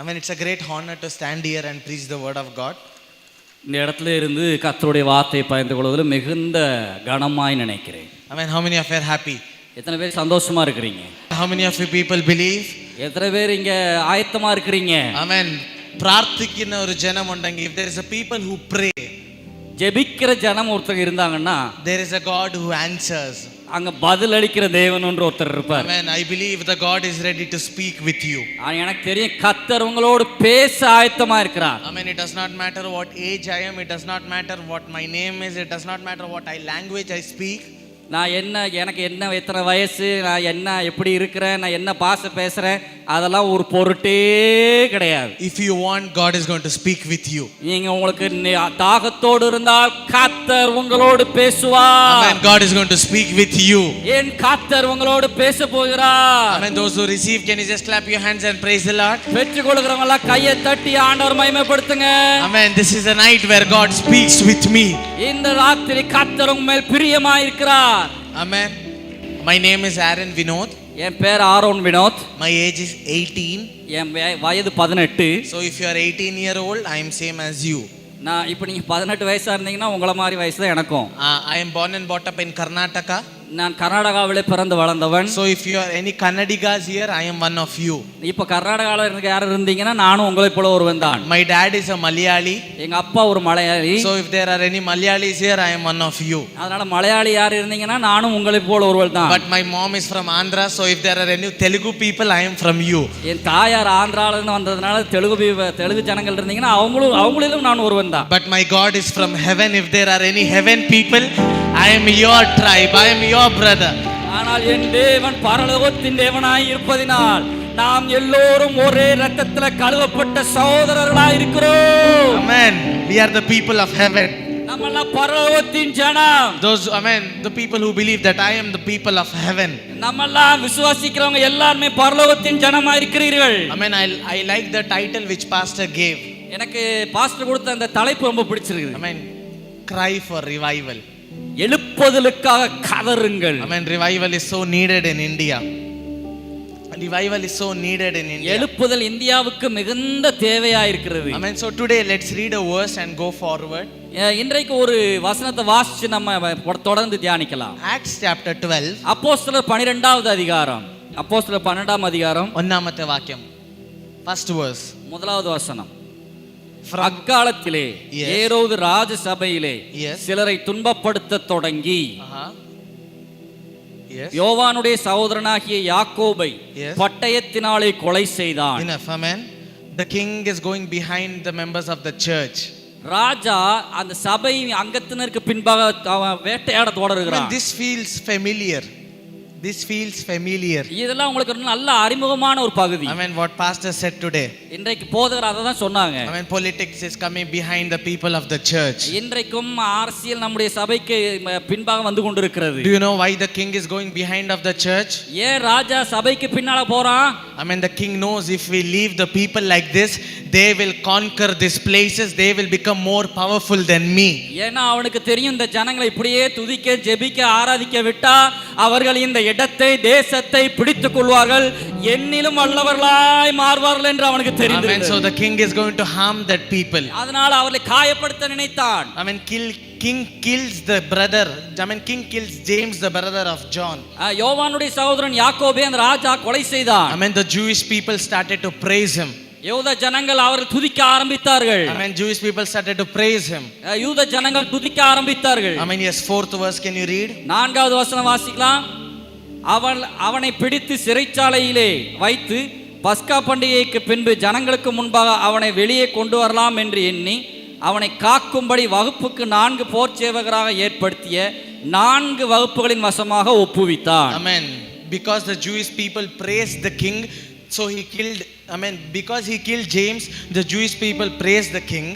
mean, it's a great honor to stand here and preach the word of God. இந்த இடத்துல இருந்து கர்த்தருடைய வார்த்தையை பகிர்ந்து கொள்வதில் மிகுந்த கனமாய் நினைக்கிறேன். I mean, how many of you are happy? எத்தனை பேர் சந்தோஷமா இருக்கிறீங்க? How many of you people believe? எத்தனை பேர் இங்க ஆயத்தமா இருக்கிறீங்க? Amen. பிரார்த்திக்கிற ஒரு ஜனம் உண்டங்க. If there is a people who pray, ஜெபிக்கிற ஜனம் ஒருத்தர் இருந்தாங்கன்னா there is a God who answers. அங்க பதில் அளிக்கிற தேவன் என்று ஒருத்தர் இருப்பார். Amen. I believe the God is ready to speak with you. எனக்கு தெரியும் கர்த்தர் உங்களோடு பேச ஆயத்தமா இருக்கிறார். Amen. It does not matter what age I am, it does not matter what my name is, it does not matter what language I speak. நான் எனக்கு என்ன எத்தனை வயசு, நான் என்ன எப்படி இருக்கிறேன், நான் என்ன பாஷை பேசுறேன், அதெல்லாம் ஒரு பொருட்டே கிடையாது. If you want, God is going to speak with you. நீங்க உங்களுக்கு தாகத்தோடு இருந்தால் கர்த்தர் உங்களோடு பேசுவார். Amen. God is going to speak with you. என் கர்த்தர் உங்களோடு பேச போகிறார். Amen. Those who receive, can you just clap your hands and praise the Lord? பெற்றுக்கொள்கிறவங்க எல்லாம் கையை தட்டி ஆண்டவர் மகிமைப்படுத்துங்க. Amen. This is a night where God speaks with me. இந்த ராத்திரி கர்த்தர் உங்க மேல் பிரியமாய் இருக்கிறார். Amen. My name is Aaron Vinod. என் பேர் Aaron Vinod. My age is 18. என் வயது 18. So if you are 18-year-old, I am same as you. நான் இப்போ நீங்க 18 வயசா இருந்தீங்கன்னா உங்கள மாதிரி வயசு தான் எனக்கும். I am born and brought up in Karnataka. நான் கர்நாடகாவிலே பிறந்து வளர்ந்தவன். So if you are any Kannadigas here, I am one of you. இப்போ கர்நாடகால யார் இருந்தீங்கன்னா நானும் உங்களை போல ஒருவன் தான். My dad is a Malayali. எங்க அப்பா ஒரு Malayali. So if there are any Malayalis here, I am one of you. அதனால மலையாளி யார் இருந்தீங்கன்னா நானும் உங்களை போல ஒருவன் தான். But my mom is from Andhra, so if there are any Telugu people, I am from you. என் தாயார் ஆந்திரால இருந்து வந்ததனால தெலுங்கு ஜனங்கள் இருந்தீங்கன்னா அவங்களிலும் நான் ஒருவன் தான். But my God is from heaven. If there are any heaven people, I am your tribe. I am your brother. ஆனால் என் தேவன் பரலோகத்தின் தேவனாய் இருப்பதினால் நாம் எல்லோரும் ஒரே இரத்தத்திலே கழுவப்பட்ட சகோதரர்களாய் இருக்கிறோம். Amen. We are the people of heaven. நம்மெல்லாம் பரலோகத்தின் ஜனம். Those, amen, the people who believe that I am the people of heaven. நம்மெல்லாம் விசுவாசிக்கிறவங்க எல்லாரும் பரலோகத்தின் ஜனமாய் இருக்கிறீர்கள். Amen. I like the title which pastor gave. எனக்கு பாஸ்டர் கொடுத்த அந்த தலைப்பு ரொம்ப பிடிச்சிருக்கு. Amen. Cry for revival. எழுப்புதலுக்காக கதறுங்கள். Amen. Revival is so needed in India. Revival is so needed in India. எழுப்புதல் இந்தியாவுக்கு மிகுந்த தேவையா இருக்கிறது. Amen. So today let's read a verse and go forward. இன்றைக்கு ஒரு வசனத்தை வாசிச்சு நம்ம தொடர்ந்து தியானிக்கலாம். Acts chapter 12. அப்போஸ்தலர் 12வது அதிகாரம். அப்போஸ்தலர் 12ஆம் அதிகாரம் ஒன்னாமത്തെ வாக்கியம். First verse. முதலாவது வசனம். அக்காலத்திலே ஏரோது ராஜ சபையிலே சிலரை துன்பப்படுத்த தொடங்கி யோவானுடைய சகோதரனாகிய யாக்கோபை பட்டயத்தினாலே கொலை செய்தான். Enough, amen. The king is going behind the members of the church. ராஜா அந்த சபை அங்கத்தினருக்கு பின்பாக வேட்டையாட தொடருகிறான். This feels familiar. This feels familiar. இதெல்லாம் உங்களுக்கு நல்ல அறிமுகமான ஒரு பகுதி. I mean, what pastor said today. இன்றைக்கு போதகர் அத தான் சொன்னாங்க. I mean, politics is coming behind the people of the church. இன்றைக்கும் அரசியல் நம்முடைய சபைக்கு பின்பாக வந்து கொண்டிருக்கிறது. Do you know why the king is going behind of the church? ஏன் ராஜா சபைக்கு பின்னால போறான்? I mean, the king knows if we leave the people like this, they will conquer these places, they will become more powerful than me. ஏன்னா அவனுக்கு தெரியும் இந்த ஜனங்களை இப்படியே துதிக்க ஜெபிக்க ஆராதிக்க விட்டா அவர்கள் இந்த இடத்தை தேசத்தை பிடித்துக் கொள்வார்கள், என்னிலும் வல்லவர்களாய் மாறுவார்கள் என்று அவனுக்கு தெரிந்தது. Amen. So the king is going to harm that people. அதனால அவர்களை காயப்படுத்த நினைத்தான். I mean, king kills the brother. I mean, king kills James, the brother of John. யோவானுடைய சகோதரன் யாக்கோபை அந்த ராஜா கொலை செய்தான். I mean, the Jewish people started to praise him. யூத ஜனங்கள் அவர்கள் துதிக்க ஆரம்பித்தார்கள். I mean, Jewish people started to praise him. யூத ஜனங்கள் துதிக்க ஆரம்பித்தார்கள். I mean, yes, fourth verse, can you read? 4வது வசனம் வாசிக்கலாம். அவனை பிடித்து சிறைச்சாலையிலே வைத்து பஸ்கா பண்டிகைக்கு பின்பு ஜனங்களுக்கு முன்பாக அவனை வெளியே கொண்டு வரலாம் என்று எண்ணி அவனை காக்கும்படி வகுப்புக்கு 4 போர் சேவகராக ஏற்படுத்திய 4 வகுப்புகளின் வசமாக ஒப்புவித்தான். Amen. Because the Jewish people praised the king, so he killed, I mean, because he killed James, the Jewish people praised the king.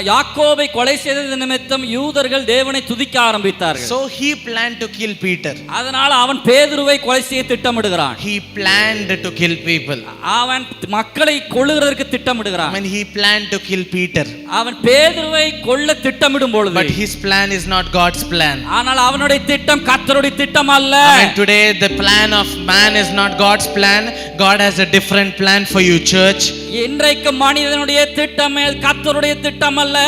யாக்கோபை கொலை செய்தது நிமித்தம் யூதர்கள் தேவனை துதிக்க ஆரம்பித்தார்கள். So he planned to kill Peter. அதனால அவன் பேதுருவை கொலை செய்ய திட்டமிடுகிறான். He planned to kill people. அவன் மக்களை கொல்லுகிறதற்கு திட்டமிடுகிறான். I mean, he planned to kill Peter. அவன் பேதுருவை கொல்ல திட்டமிடும் பொழுது But his plan is not God's plan. ஆனால் அவனுடைய திட்டம் கர்த்தருடைய திட்டம் அல்ல. I mean, today the plan of man is not God's plan. God has a different plan for you, church. இன்றைக்கு மனிதனுடைய திட்டம் கர்த்தருடைய திட்டம் அல்ல.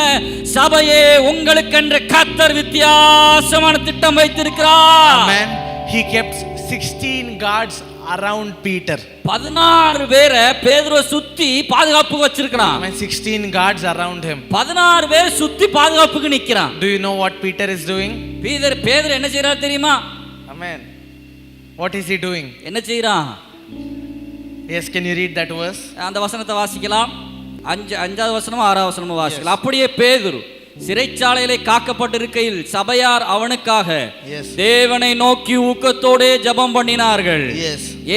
சபையே உங்களுக்கென்று கர்த்தர் வித்தியாசமான திட்டம் வைத்திருக்கிறார். Amen. He kept 16 guards around Peter. 16 பேரை பேதுருவை சுத்தி பாதுகாப்பு வச்சிருக்கான். Amen. 16 guards around him. 16 பேர் சுத்தி பாதுகாப்புக்கு நிக்கிறான். Do you know what Peter is doing? பேதுரு என்ன செய்யறாரு தெரியுமா? Amen. What is he doing? என்ன செய்யறான்? Yes, can you read that verse? அந்த வசனத்தை வாசிக்கலாம். 5வது வசனமும் 6வது வசனமும் வாசிக்கலாம். அப்படியே பேதுரு சிறைச்சாலையிலே காக்கப்பட்டிருக்கையில் சபையார் அவனுக்காக தேவனை நோக்கி ஊக்கத்தோடே ஜெபம் பண்ணினார்கள்.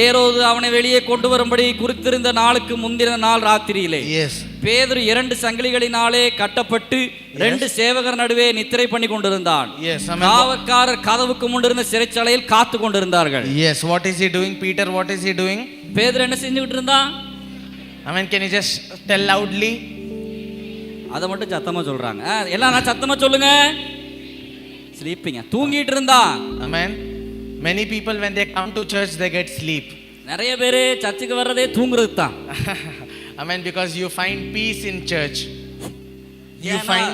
ஏரோது அவனை வெளியே கொண்டு வரும்படி குறித்திருந்த நாளுக்கு முந்தின நாள் ராத்திரியிலே பேதுரு 2 சங்கிலிகளினாலே கட்டப்பட்டு 2 சேவகர் நடுவே நித்திரை பண்ணி கொண்டிருந்தான். காவற்காரர் கதவுக்கு முன்னிருந்த சிறைச்சாலையில் காத்து கொண்டிருந்தார்கள். Yes, what is he doing? Peter, what is he doing? பேதுரு என்ன செஞ்சுக்கிட்டு இருந்தான்? Amen. Can you just tell loudly? அதை மட்டும் சத்தமா சொல்றாங்க. எல்லாம் நான் சத்தமா சொல்லுங்க. ஸ்லீப்பிங், தூங்கிட்டு இருந்தா. Amen. Many people when they come to church they get sleep. நிறைய பேர் சர்ச்சுக்கு வர்றதே தூங்குறது தான். Amen. Because you find peace in church. You find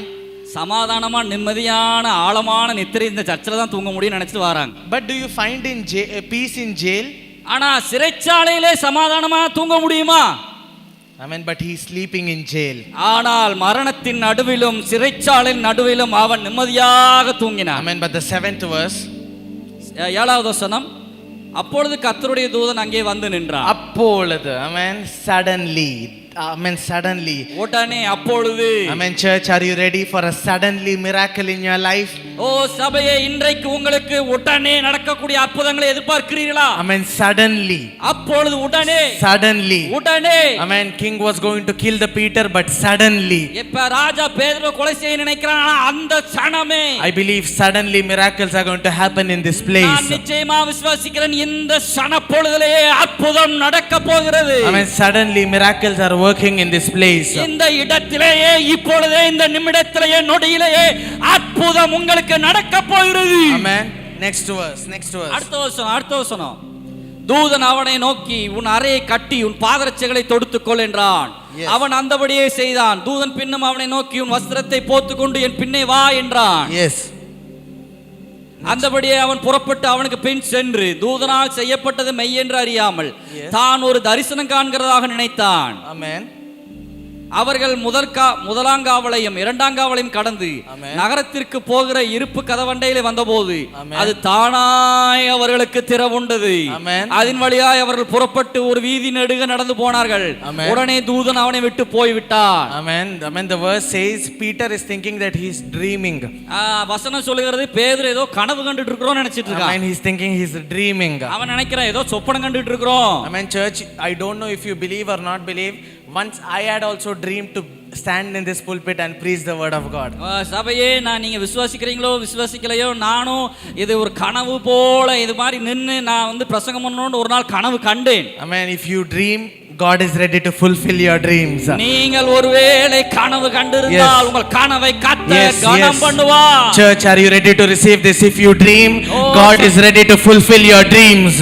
சமாதானமா நிம்மதியான ஆழமான நித்திரை இந்த சர்ச்சில் தான் தூங்க முடியும்னு நினைச்சிட்டு வராங்க. But do you find in peace in jail? ஆனா சிறைச்சாலையிலே சமாதானமா தூங்க முடியுமா? Amen. But he is sleeping in jail. ஆனால் மரணத்தின் நடுவிலும் சிறைச்சாலையின் நடுவிலும் அவன் நிம்மதியாக தூங்கினான். Amen. But the 7th verse, 7வது வசனம், அப்பொழுது கர்த்தருடைய தூதன் அங்கே வந்து நின்றான். அப்பொழுது, amen, suddenly, amen, suddenly, உடனே, அப்பொழுது. Amen. Church, are you ready for a suddenly miracle in your life? ஓ சபையே, இன்றைக்கு உங்களுக்கு உடனே நடக்கக்கூடிய அற்புதங்களை எதிர்பார்க்கிறீர்களா? Amen. Suddenly, அப்பொழுது, உடனே, suddenly, உடனே. Amen. King was going to kill the Peter, but suddenly, இப்ப ராஜா பேதுருவை கொலை செய்ய நினைக்கிறான். ஆனா அந்த சணமே, I believe suddenly miracles are going to happen in this place. நான் நிச்சயமா விசுவாசிக்கிறேன், இந்த சண பொழுதிலேயே அற்புதம் நடக்க போகிறது. Amen. Suddenly miracles are working in this place. இந்த இடத்திலேயே, இப்பொழுதே, இந்த நிமிடத்திலேயே, நொடியிலேயே அற்புதம் உங்களுக்கு நடக்க போகிறது. Amen. Next verse. அடுத்த வசனம். தூதன் அவனை நோக்கி, உன் அறையை கட்டி உன் பாதரட்சைகளை தொடுத்துக்கொள் என்றான். அவன் அந்தபடியே செய்தான். தூதன் பின்னும் அவனை நோக்கி, உன் வஸ்திரத்தை போத்துக்கொண்டு என் பின்னே வா என்றான். அந்தபடியே அவன் புறப்பட்டு அவனுக்கு பின் சென்று தூதனால் செய்யப்பட்டது மெய் என்று அறியாமல் தான் ஒரு தரிசனம் காண்கிறதாக நினைத்தான். Amen. அவர்கள் முதலாங்காவலையும் இரண்டாங்காவலையும் கடந்து நகரத்திற்கு போகிற இருப்பு கதவண்டையிலே வந்தபோது அது தானாய் அவர்களுக்கு திறவுண்டது. அதன் வழியாய் அவர்கள் புறப்பட்டு ஒரு வீதி நெடுக நடந்து போனார்கள். உடனே தூதன் அவனை விட்டு போய்விட்டார். Amen. Amen. The verse says Peter is thinking that he is dreaming. வசனம் சொல்லுகிறது பேதுரு ஏதோ கனவு கண்டுட்டு இருக்கிறோம் நினைச்சிட்டு இருக்கான். Amen. He is thinking he is dreaming. அவன் நினைக்கிறான் ஏதோ சொப்பனம் கண்டுட்டு இருக்கிறோம். Amen. Church, I don't know if you believe or not believe. Once I had also dreamed to stand in this pulpit and preach the word of God. சபையே, நான் நீங்க விசுவாசிக்கிறீங்களோ விசுவாசிக்கலையோ, நானும் இது ஒரு கனவு போல இது மாதிரி நின்னு நான் பிரசங்கம் பண்ணணும்னு ஒரு நாள் கனவு கண்டேன். Amen. If you dream, God is ready to fulfill your dreams. நீங்கள் ஒருவேளை கனவு கண்டிருந்தால் உங்கள் கனவை கர்த்தர் கனம் பண்ணுவார். Church, are you ready to receive this? If you dream, God is ready to fulfill your dreams.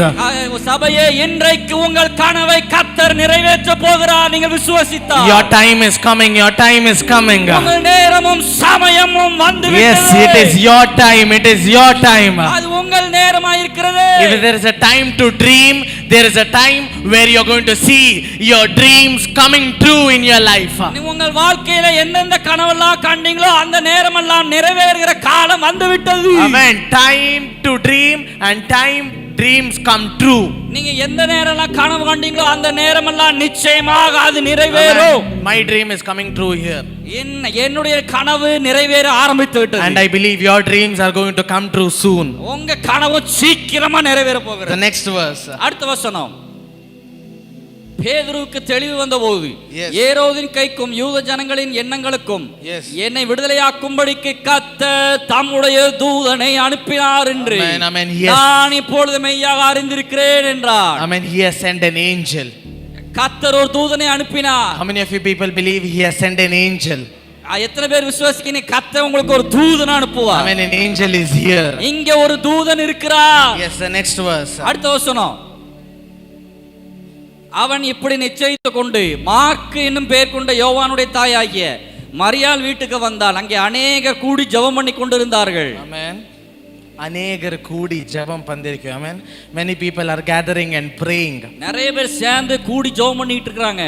சபையே, இன்றைக்கு உங்கள் கனவை கர்த்தர் நிறைவேற்ற போகிறார். நீங்கள் விசுவாசித்தால் your time is coming. Your time is coming. உங்கள் நேரமும் சமயமும் வந்துவிட்டது. Yes, it is your time. It is your time. அது உங்கள் நேரமாய் இருக்கிறது. If there is a time to dream, there is a time where you are going to see your dreams coming true in your life. உங்கள் வாழ்க்கையில எந்தெந்த கனவெல்லாம் கண்டீங்களோ அந்த நேரமெல்லாம் நிறைவேறுகிற காலம் வந்துவிட்டது. Amen. Time to dream and time dreams come true. நீங்க எந்த நேரம்லாம் கனவு கண்டீங்களோ அந்த நேரமெல்லாம் நிச்சயமாக அது நிறைவேறும். My dream is coming true here. என்னுடைய கனவு நிறைவேற ஆரம்பித்து விட்டது. And I believe your dreams are going to come true soon. உங்க கனவு சீக்கிரமா நிறைவேற போகிறது. The next verse. அடுத்த வசனம். பேதுருவுக்கு தெளிவு வந்தபோது ஏரோதின் கைக்கும் யூத ஜனங்களின் எண்ணங்களுக்கும் என்னை விடுதலையாக்கும்படிக்கு கர்த்தர் தம்முடைய தூதனை அனுப்பினார் என்று நான் இப்பொழுது மெய்யாக அறிந்திருக்கிறேன் என்றார். Amen. He has sent an angel. கர்த்தர் ஒரு தூதனை அனுப்பினார். How many of you people believe he has sent an angel? எத்தனை பேர் விசுவாசிக்கிறீங்க கர்த்தர் உங்களுக்கு ஒரு தூதனை அனுப்புவார்? Amen. An angel is here. இங்க ஒரு தூதன் இருக்கிறார். Yes, the next verse. அடுத்த வசனம். அவன் இப்படி நிச்சயித்து கொண்டு மார்க்கு என்னும் பெயர் கொண்ட யோவானுடைய தாயாகிய மரியாள் வீட்டுக்கு வந்தாள். அங்கே அநேகர் கூடி ஜெபம் பண்ணி கொண்டிருந்தார்கள். Amen. அநேகர் கூடி ஜெபம் பண்ணிருக்கு. Amen. Many people are gathering and praying. நிறைய பேர் சேர்ந்து கூடி ஜெபம் பண்ணிட்டு இருக்காங்க.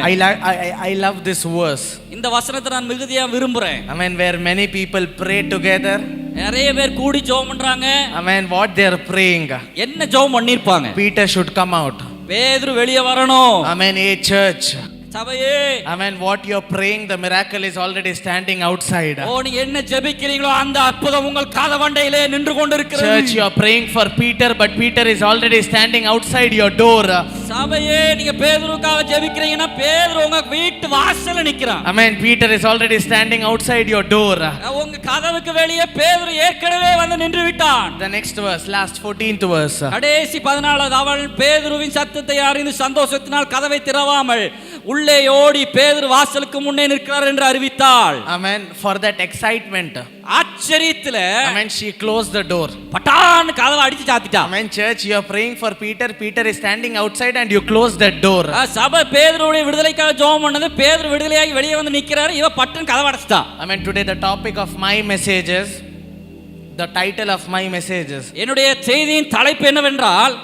I love this verse. இந்த வசனத்தை நான் மிகுதியா விரும்புறேன். Amen. Where many people pray together. நிறைய பேர் கூடி ஜெபம் பண்றாங்க. Amen. What they are praying. என்ன ஜெபம் பண்ணிருப்பாங்க? Peter should come out. பேதுரு வெளியே வரணும். Amen. A church. சபையே, Amen. What you are praying, the miracle is already standing outside. ஓ நீங்க என்ன ஜெபிக்கிறீங்களோ அந்த அற்புதம் உங்கள் கதவண்டையிலே நின்று கொண்டிருக்கிறது. Church, you are praying for Peter, but Peter is already standing outside your door. சபையே, நீங்க பேதுருக்காக ஜெபிக்கிறீங்கன்னா பேதுரு உங்க வீட்டு வாசல்ல நிக்கிறான். Amen. Peter is already standing outside your door. உங்க கதவுக்கு வெளியே பேதுரு ஏற்கனவே வந்து நின்று விட்டான். The next verse, last 14th verse. கடைசி 14வது, அவள் பேதுருவின் சத்தத்தை அறிந்து சந்தோஷத்தினால் கதவை திறவாமல் உள்ளே ஓடி பேதுரு வாசலுக்கு முன்னே நிற்கிறார் என்று அறிவித்தாள். Amen. For that excitement, ஆச்சரியத்துல, Amen, she closed the door. பட்டான் கதவை அடிச்சு சாத்திட்டா. Amen. Church, you are praying for Peter. Peter is standing outside and you close that door. சபை பேதுருவுடைய விடுதலைக்காக ஜெபம் பண்ணது. பேதுரு விடுதலையாகி வெளியே வந்து நிக்கிறாரு. இவ பட்டன் கதவை அடைச்சிட்டா. Amen. Today the topic of my messages, the title of my messages, என்னுடைய செய்தியின் தலைப்பு என்னவென்றால்,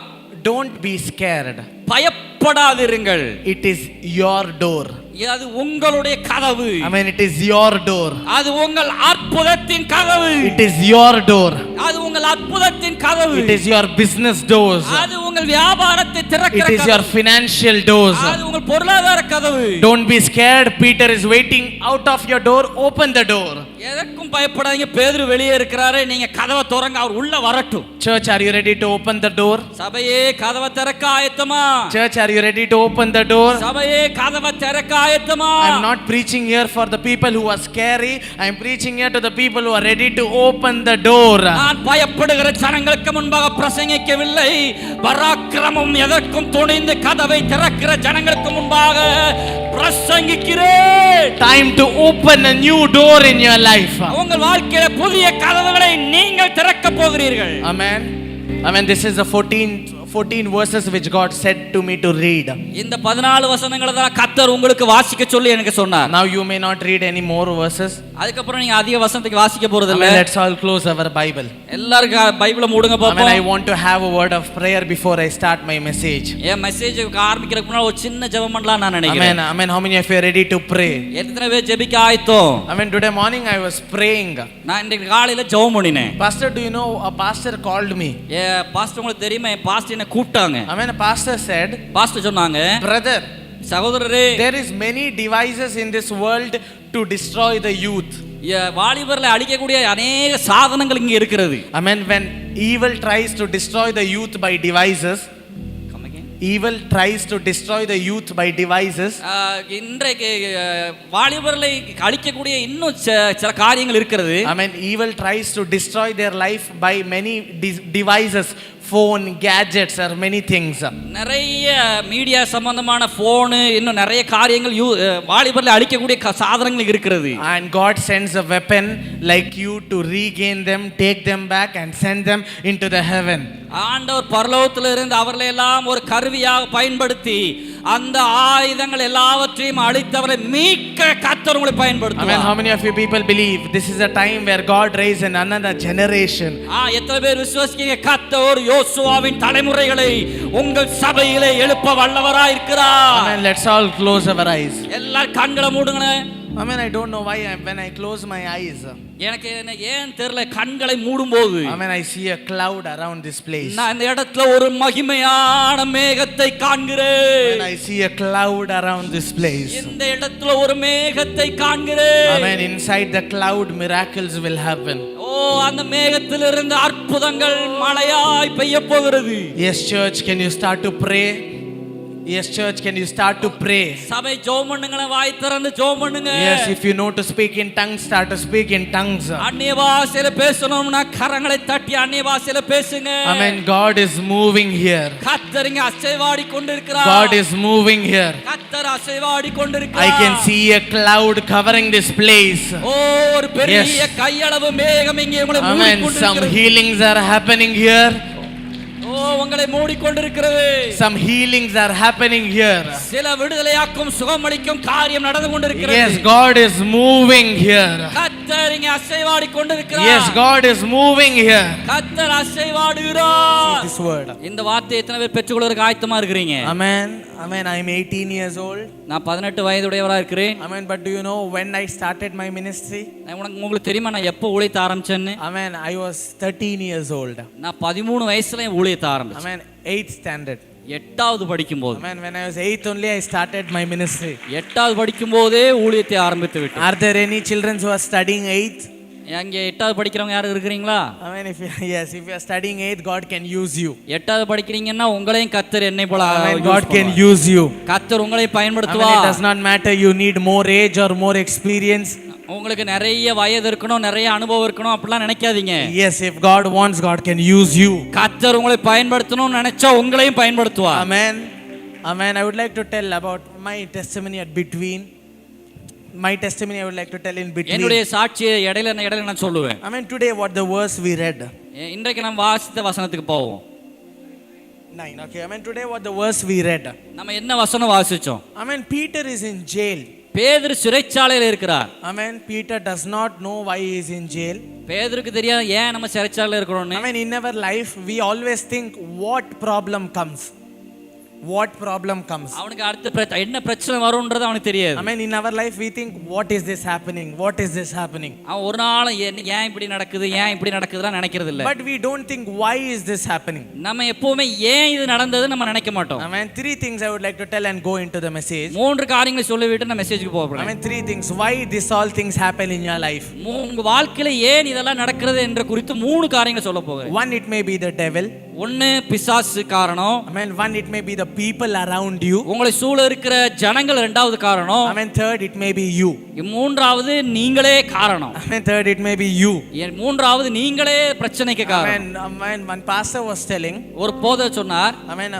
don't be scared. பயப்படாதிருங்கள். It is your door. அது உங்களுடைய கதவு. Amen. It is your door. அது உங்கள் அற்புதத்தின் கதவு. It is your door. அது உங்கள் அற்புதத்தின் கதவு. It is your business doors. அது உங்கள் வியாபாரத்தை திறக்கிற It is your financial doors. அது உங்கள் பொருளாதார கதவு. Don't be scared. Peter is waiting out of your door. Open the door. எதற்கும் பயப்படாதீங்க. பேதுரு வெளியே இருக்கிறாரு. நீங்க கதவை திறங்க, அவர் உள்ள வரட்டும். Church, are you ready to open the door? சபையே, கதவை திறக்க ஆயத்தமா? Church, are you ready to open the door? சபையே, கதவை திறக்க ஆயத்தமா? I am not preaching here for the people who are scary. I am preaching here to the people who are ready to open the door. நான் பயப்படுகிற ஜனங்களுக்கு முன்பாக பிரசங்கிக்கவில்லை. பராக்கிரமம் எதற்கும் துணிந்து கதவை திறக்கிற ஜனங்களுக்கு முன்பாக பிரசங்கிக்கிறேன். Time to open a new door in your life. உங்கள் வாழ்க்கையில புதிய கதவுகளை நீங்கள் திறக்க போகிறீர்கள். Amen. Amen. This is the 14 verses which God said to me to read. இந்த 14 வசனங்களை தான் கர்த்தர் உங்களுக்கு வாசிக்க சொல்லி எனக்கு சொன்னார். Now you may not read any more verses. அதுக்கு அப்புறம் நீங்க அதிக வசனத்துக்கு வாசிக்க போறது இல்ல. Amen. Let's all close our Bible. எல்லாரும் பைபிளை மூடுங்க பாப்போம். Amen. I want to have a word of prayer before I start my message. N message ஆரம்பிக்கிறதுக்கு முன்னாடி ஒரு சின்ன ஜெபம் பண்ணலாம் நான் நினைக்கிறேன். Amen. Amen. How many of you are ready to pray? எத்தனை பேர் ஜெபிக்க ஆயத்தம்? Amen. Today morning I was praying. நான் இன்னைக்கு காலையில ஜெபம் பண்ணினேன். Pastor, do you know a pastor called me? Pastor உங்களுக்கு தெரியுமா? என் பாஸ்டர் என்ன கூப்பிட்டாங்க. Amen. A pastor said, pastor சொன்னாங்க, brother, சகோதரரே, there is many devices in this world to destroy the youth. வாலிபர்களை அழிக்கக்கூடிய அநேக சாதனங்கள் இங்க இருக்கிறது. Amen. When evil tries to destroy the youth by devices, evil tries to destroy the youth by devices. இன்றைக்கு வாலிபர்களை அழிக்கக்கூடிய இன்னும் சில காரியங்கள் இருக்கிறது. Amen. Evil tries to destroy their life by many devices, phone, gadgets, or many things. நிறைய media சம்பந்தமான phone, இன்னும் நிறைய காரியங்கள் வாலிபர்களை அழிக்கக்கூடிய சாதனங்கள் இருக்கிறது. And God sends a weapon like you to regain them, take them back and send them into the heaven. ஆண்டவர் பரலோகத்தில் இருந்து அவர்களை எல்லாம் ஒரு கருவியாக பயன்படுத்தி அந்த ஆயுதங்கள் எல்லாவற்றையும் அழித்தவரை மீட்க கர்த்தர் உங்களை பயன்படுத்துவார். Amen. How many of you people believe this is a time where God raises another generation? எத்தனை பேர் விசுவாசிக்கிறீங்க? கர்த்தர் யோசுவாவின் தலைமுறைகளை உங்கள் சபையிலே எழுப்ப வல்லவராய் இருக்கிறார். Amen. Let's all close our eyes. எல்லாரும் கண்களை மூடுங்க. Amen. I don't know why when I close my eyes, எனக்கு ஏன் தெரியல, கண்களை மூடும்போது Amen, I see a cloud around this place. நான் இந்த இடத்துல ஒரு மகிமையான மேகத்தை காண்கிறேன். Amen, I see a cloud around this place. இந்த இடத்துல ஒரு மேகத்தை காண்கிறேன். Amen. Inside the cloud miracles will happen. அந்த மேகத்திலிருந்து அற்புதங்கள் மழையாய் பெய்ய போகிறது. Yes church, can you start to pray? Yes church, can you start to pray? சபை ஜெபம் பண்ணுங்க, வாய் திறந்து ஜெபம் பண்ணுங்க. Yes, if you know to speak in tongues, start to speak in tongues. அந்நிய பாஷையில பேசணும்னா கரங்களை தட்டி அந்நிய பாஷையில பேசுங்க. Amen. God is moving here. கர்த்தர் இங்க அசைவாடி கொண்டிருக்கிறார். God is moving here. கர்த்தர் அசைவாடி கொண்டிருக்கிறார். I can see a cloud covering this place. ஒரு பெரிய கையளவு மேகம் இங்கே உங்களை மூடி Amen. கொண்டிருக்கிறது. Some healings are happening here. உங்களை மூடிக்கொண்டிருக்கிறது. Some healings are happening here. சில விடுதலையாக்கும் சுகமளிக்கும் காரியம் நடந்து கொண்டிருக்கிறது. Yes, God is moving here. கர்த்தர் இங்கே அசைவாடி கொண்டிருக்கிறார். Yes, God is moving here. கர்த்தர் அசைவாடுகிறார். This word. இந்த வார்த்தையை எத்தனை பேர் பெற்றுக்கொள்வதற்கு ஆயத்தமா இருக்கிறீங்க? Amen. Amen. I am 18 years old. நான் 18 வயதுடையவரா இருக்கிறேன். Amen. But do you know when I started my ministry? உங்களுக்கு தெரியுமா நான் எப்போ ஊழியத்தை ஆரம்பிச்சேன்னு? Amen. I was 13 years old. நான் 13 வயசுல ஊழியத்தை ஆரம்பிச்சேன். Amen. 8th standard. 8வது படிக்கும்போது. Amen. When I was 8th only I started my ministry. 8வது படிக்கும்போதே ஊழியத்தை ஆரம்பித்து விட்டேன். Are there any children who are studying 8th? அங்கே 8வது படிக்கிறவங்க யாரும் இருக்கிறீங்களா? Amen. If you are studying 8th, God can use you. 8வது படிக்கிறீங்கன்னா உங்களையும் கர்த்தர் என்னை போல God can use you. கர்த்தர் உங்களை பயன்படுத்துவார். Amen. It does not matter you need more age or more experience. உங்களுக்கு நிறைய வயது இருக்கணும், நிறைய அனுபவம் இருக்கணும் அப்படிலாம் நினைக்காதீங்க. Yes, if God wants, God can use you. கர்த்தர் உங்களை பயன்படுத்தணும்னு நினைச்சா உங்களையும் பயன்படுத்துவார். Amen. Amen. I would like to tell about my testimony at between. My testimony I would like to tell in between. என்னுடைய சாட்சியை இடையில நான் சொல்லுவேன். Amen. Today what the verse we read. இன்றைக்கு நாம் வாசித்த வசனத்துக்கு போவோம். 9. Okay. Amen. Today what the verse we read. நம்ம என்ன வசனம் வாசிச்சோம்? Amen. Peter is in jail. பேதுரு சிறைச்சாலையில் இருக்கிறார். Amen. Peter does not know why he is in jail. பேதுருக்கு தெரியாது ஏன் நம்ம சிறைச்சாலையில் இருக்கிறோம்னு. Amen. In our life we always think what problem comes. What problem comes. அவனுக்கு அடுத்த என்ன பிரச்சனை வரும்ன்றது அவனுக்கு தெரியாது. Amen. In our life we think what is this happening? What is this happening? அவன் ஒரு நாள் ஏன் இப்படி நடக்குது, ஏன் இப்படி நடக்குதுலாம் நினைக்கிறது இல்ல. But we don't think why is this happening? நம்ம எப்பவுமே ஏன் இது நடந்தது நம்ம நினைக்க மாட்டோம். Amen. 3 things I would like to tell and go into the message. 3 காரியங்களை சொல்லிவிட்டு நான் மெசேஜ்க்கு போறேன். Amen. 3 things why this all things happen in your life. உங்க வாழ்க்கையில ஏன் இதெல்லாம் நடக்கிறது என்ற குறித்து 3 காரியங்களை சொல்ல போகிறேன். One, it may be the devil. ஒன்னு பிசாசு காரணம். Amen. One, it may be the people around you. உங்களை சூழ இருக்கிற ஜனங்கள் இரண்டாவது காரணம். Amen. Third, it may be you. மூன்றாவது நீங்களே காரணம். Amen. Third, it may be you. மூன்றாவது நீங்களே பிரச்சனைக்கு காரணம். Amen. Amen. One pastor was telling. ஒரு போதகர் சொன்னார். Amen.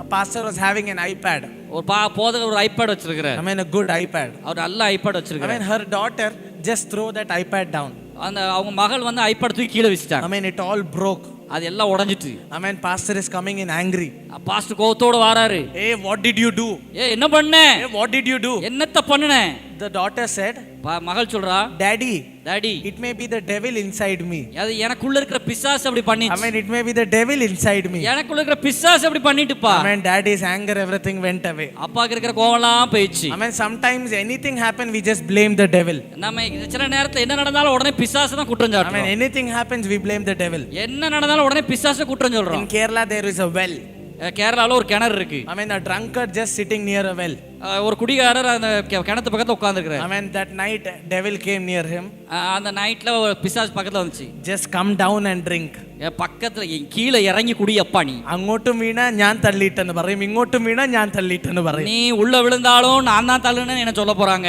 A pastor was having an iPad. ஒரு போதகர் ஒரு ஐபேட் வச்சிருக்கிறார். Amen. A good iPad. அவர் நல்ல ஐபேட் வச்சிருக்கிறார். Amen. Her daughter just throw that iPad down. அந்த அவங்க மகள் வந்து ஐபேட் தூக்கி கீழே வச்சிட்டாங்க. Amen. It all broke. அது எல்லாம் உடைஞ்சிட்டு. Amen. Pastor is coming in angry. Pastor கோவத்தோட வராரு. Hey, what did you do? என்ன பண்ண? Hey, what did you do? என்னத்த பண்ணுன? The daughter said, மகள் சொல்றா, Daddy, daddy, it may be the devil inside me. அது எனக்குள்ள இருக்கிற பிசாசு அப்படி பண்ணிச்சு. Amen. It may be the devil inside me. எனக்குள்ள இருக்கிற பிசாசு அப்படி பண்ணிட்டுப்பா. Amen. Daddy's anger, everything went away. அப்பாக்கு இருக்கிற கோவம்லாம் போயிடுச்சு. Amen. Sometimes anything happen, we just blame the devil. நம்ம சில நேரத்துல என்ன நடந்தாலும் உடனே பிசாசு தான் குற்றம் சாட்டுறோம். Amen. Anything happens, we blame the devil. என்ன நடந்தாலும் உடனே பிசாசு குற்றம் சொல்றோம். In Kerala, there is a well. கேரளால ஒரு கிணறு இருக்கு. Amen. A drunkard just sitting near a well. ஒரு குடிகாரர் அந்த கிணத்து பக்கத்துல உட்கார்ந்திருக்கிறார். Amen. That night, devil came near him. அந்த நைட்ல ஒரு பிசாசு பக்கத்துல வந்துச்சு. Just come down and drink. பக்கத்துல கீழே இறங்கி குடி அப்பா நீ. അങ്ങോട്ടും വീണാ ഞാൻ തള്ളിയിട്ടെന്ന് പറയും, ഇങ്ങോട്ടും വീണാ ഞാൻ തള്ളിയിട്ടെന്ന് പറയും. நீ உள்ள விழுந்தாலும் நான் தான் தள்ளுனேன்னு என்ன சொல்ல போறாங்க,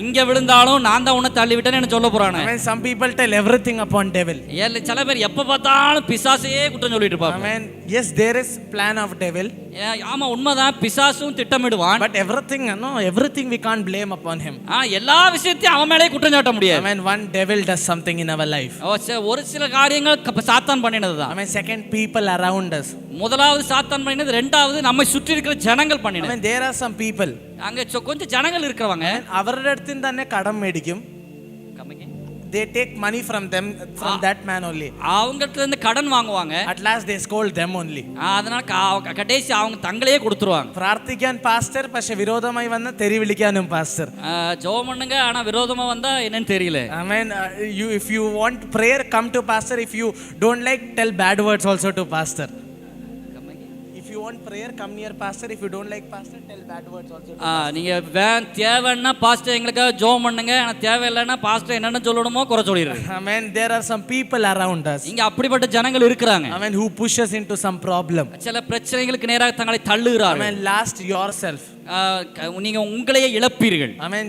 இங்க விழுந்தாலும் நான் தான் உன்னை தள்ளி விட்டேன்னு என்ன சொல்ல போறாங்க. Amen. Some people tell everything upon devil. சில பேர் எப்ப பார்த்தாலும் பிசாசையே குற்றம் சொல்லிட்டு இருப்பாங்க. Amen. Yes, there is plan of devil. ஆமா உண்மைதான், பிசாசும் திட்டமிடுவான். But everything we can't blame upon him. எல்லா விஷயத்தையும் அவன் மேலே குற்றம் சாட்ட முடியாது. Amen. One devil does something in our life. ஒரு சில காரியங்கள் சாத்தான் பண்ணினதுதான். Amen. Second, people around us. முதலாவது சாத்தான் பண்ணினது, இரண்டாவது நம்மை சுற்றி இருக்கிற ஜனங்கள் பண்ணினது. Amen. There are some people. அங்க கொஞ்சம் ஜனங்கள் இருக்கிறவங்க അവരുടെ അടുത്ത് നിന്ന് തന്നെ കടം മേടിക്കും. They take money from them, from that man only. அவங்கள்ட்ட இருந்து கடன் வாங்குவாங்க. At last they scold them only. அதனால கடைசி அவங்க தங்களே கொடுத்துருவாங்க. പ്രാർത്ഥിക്കാൻ പാസ്റ്റർ, പക്ഷെ വിരോധമായി വന്ന തെറി വിളിക്കാനും പാസ്റ്റർ. ஜெபம் பண்ணுங்க, ஆனா விரோதமா வந்தா என்னன்னு தெரியல. Amen. If you want prayer, come to pastor. If you don't like, tell bad words also to pastor. If you want prayer, come near pastor. If you don't like pastor, tell bad words also to pastor. நீங்க தேவைன்னா pastor எங்களுக்காக ஜெபம் பண்ணுங்க, ஆனா தேவையில்லைன்னா pastor என்னென்ன சொல்லணுமோ குறை சொல்லிடுங்க. Amen. There are some people around us. இங்க அப்படிப்பட்ட ஜனங்கள் இருக்கிறாங்க. Amen. Who push us into some problem. சில பிரச்சனைகளுக்கு நேராக தங்களை தள்ளுகிறார்கள். Amen. Last yourself. நீங்க உங்களையே இழப்பீர்கள். Amen.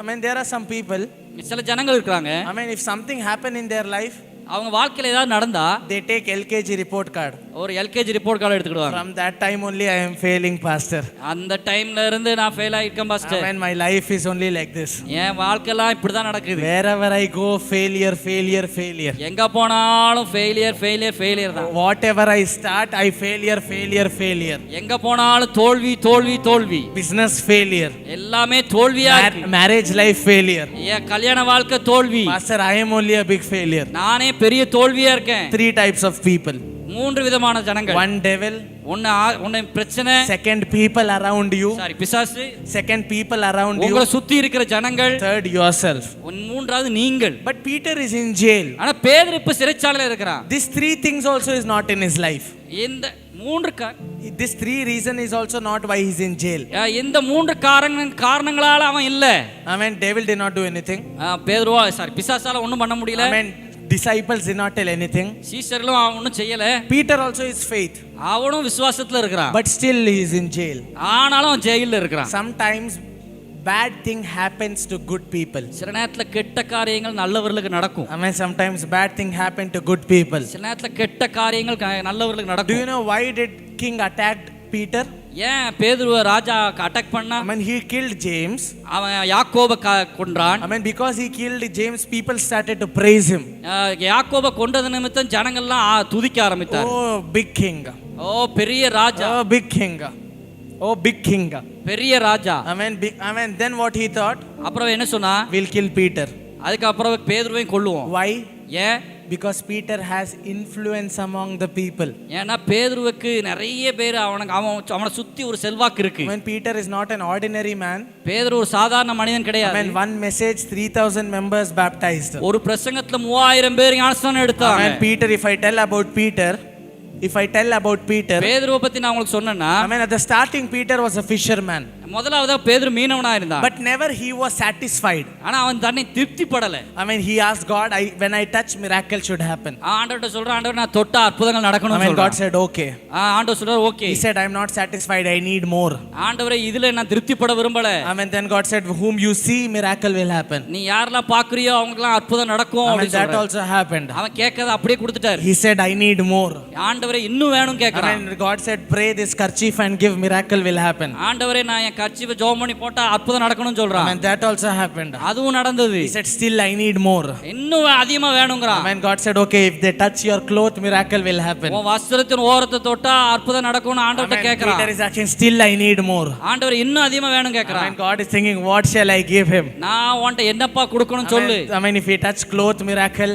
Amen. There are some people. சில ஜனங்கள் இருக்காங்க. Amen. If something happen in their life, அவங்க வாழ்க்கையில ஏதாவது நடந்தா they take LKG report card. ஒரு எல்கேஜி ரிப்போர்ட் கார்டு எடுத்துக்கிடுவாங்க. From that time only I am failing, pastor. அந்த டைம்ல இருந்து நான் ஃபெயில் ஆயிருக்கேன் pastor. Amen. My life is only like this. என் வாழ்க்கையெல்லாம் இப்படிதான் நடக்குது. Wherever I go, failure, failure, failure. எங்க போனாலும் ஃபெயிலியர் ஃபெயிலியர் ஃபெயிலியர் தான். Whatever I start, I failure, failure, failure. எங்க போனாலும் தோல்வி தோல்வி தோல்வி. Business failure. எல்லாமே தோல்வியா இருக்கு. Marriage life failure. என் கல்யாண வாழ்க்கை தோல்வி. Pastor, I am only a big failure. நானே பெரிய தோல்வியா இருக்கேன். 3 types of people. 3 விதமான ஜனங்கள். One devil. ஒன்னு பிரச்சனை. Second, people around you. பிசாசு. Second, people around you. உங்களை சுத்தி இருக்கிற ஜனங்கள். Third, yourself. மூன்றாவது நீங்கள். But Peter is in jail. ஆனா பேதுரு இப்ப சிறைச்சாலையில இருக்கிறான். These 3 things also is not in his life. இந்த 3 this 3 reason is also not why he's in jail. இந்த 3 காரணங்களால அவன் இல்ல. Amen. Devil did not do anything. பேதுருவா பிசாசால ஒண்ணும் பண்ண முடியல. Amen. Disciples did not tell anything. சீஷர்களும் ஒண்ணும் செய்யல. Peter also is faith. அவனும் விசுவாசத்துல இருக்கிறான். But still he is in jail. ஆனாலும் அவன் ஜெயில்ல இருக்கிறான். Sometimes bad thing happens to good people. சில நேரத்துல கெட்ட காரியங்கள் நல்லவர்களுக்கு நடக்கும். Amen. Sometimes bad thing happen to good people. சில நேரத்துல கெட்ட காரியங்கள் நல்லவர்களுக்கு நடக்கும். Do you know why did king attacked Peter? ஏன் பேதுருவை ராஜா அட்டாக் பண்ணா? I mean, he killed James. அவன் யாக்கோபை கொன்றான். I mean, because he killed James, people started to praise him. யாக்கோபை கொன்றது நிமித்தம் ஜனங்கள்லாம் துதிக்க ஆரம்பித்தார். Oh, big king. ஓ பெரிய ராஜா. Oh, big king. Oh, big king. பெரிய ராஜா. I mean, then what he thought? அப்புறம் என்ன சொன்னா? We'll kill Peter. அதுக்கு அப்புறம் பேதுருவையும் கொல்லுவோம். Why? ஏன்? Because Peter has influence among the people. ஏன்னா பேதுருவுக்கு நிறைய பேர் அவனை சுத்தி ஒரு செல்வாக்கு இருக்கு. When Peter is not an ordinary man. பேதுரு ஒரு சாதாரண மனிதன் கிடையாது. When one message 3000 members baptized. ஒரு பிரசங்கத்துல 3000 பேர் ஞானஸ்நானம் எடுத்தாங்க. When Peter, if I tell about Peter, பேதுருவை பத்தி நான் உங்களுக்கு சொன்னேன்னா, I mean, at the starting Peter was a fisherman. முதலாவது பேதுரு மீனவனா இருந்தான். But never he was satisfied. ஆனா அவன் தன்னை திருப்திப்படல. I mean, he asked God, when I touch, miracle should happen. ஆண்டவர்ட்ட சொல்றான், ஆண்டவர் நான் தொட்டா அற்புதங்கள் நடக்கணும்னு சொல்றான். God said okay. ஆண்டவர் சொல்றார் okay. He said, I am not satisfied, I need more. ஆண்டவரே இதுல நான் திருப்திப்பட விரும்பல. I mean, then God said, whom you see, miracle will happen. நீ யாரெல்லாம் பாக்குறியோ அவங்களுக்குலாம் அற்புதம் நடக்கும் அப்படி சொல்றார். That also happened. அவன் கேட்கத அப்படியே கொடுத்துட்டார். He said, I need more. ஆண்டவரே இன்னும் வேணும் கேக்குறான். I mean, God said, pray this kerchief and give, miracle will happen. ஆண்டவரே நான் என் கர்ச்சீஃபை ஜெபம் பண்ணி போட்டா அற்புதம் நடக்கணும்னு சொல்றான். I mean, that also happened. அதுவும் நடந்தது. He said, still I need more. இன்னும் அதிகமா வேணும்ங்கறான். I mean, God said, okay, if they touch your cloth, miracle will happen. உன் வஸ்திரத்தின் ஓரத்தை தொட்டா அற்புதம் நடக்கும்னு ஆண்டவர்ட்ட கேக்குறான். Peter is asking, still I need more. ஆண்டவர் இன்னும் அதிகமா வேணும் கேக்குறான். I mean, God is thinking, what shall I give him? நான் உன்கிட்ட என்னப்பா கொடுக்கணும் சொல்லு. I mean, if he touch cloth, miracle.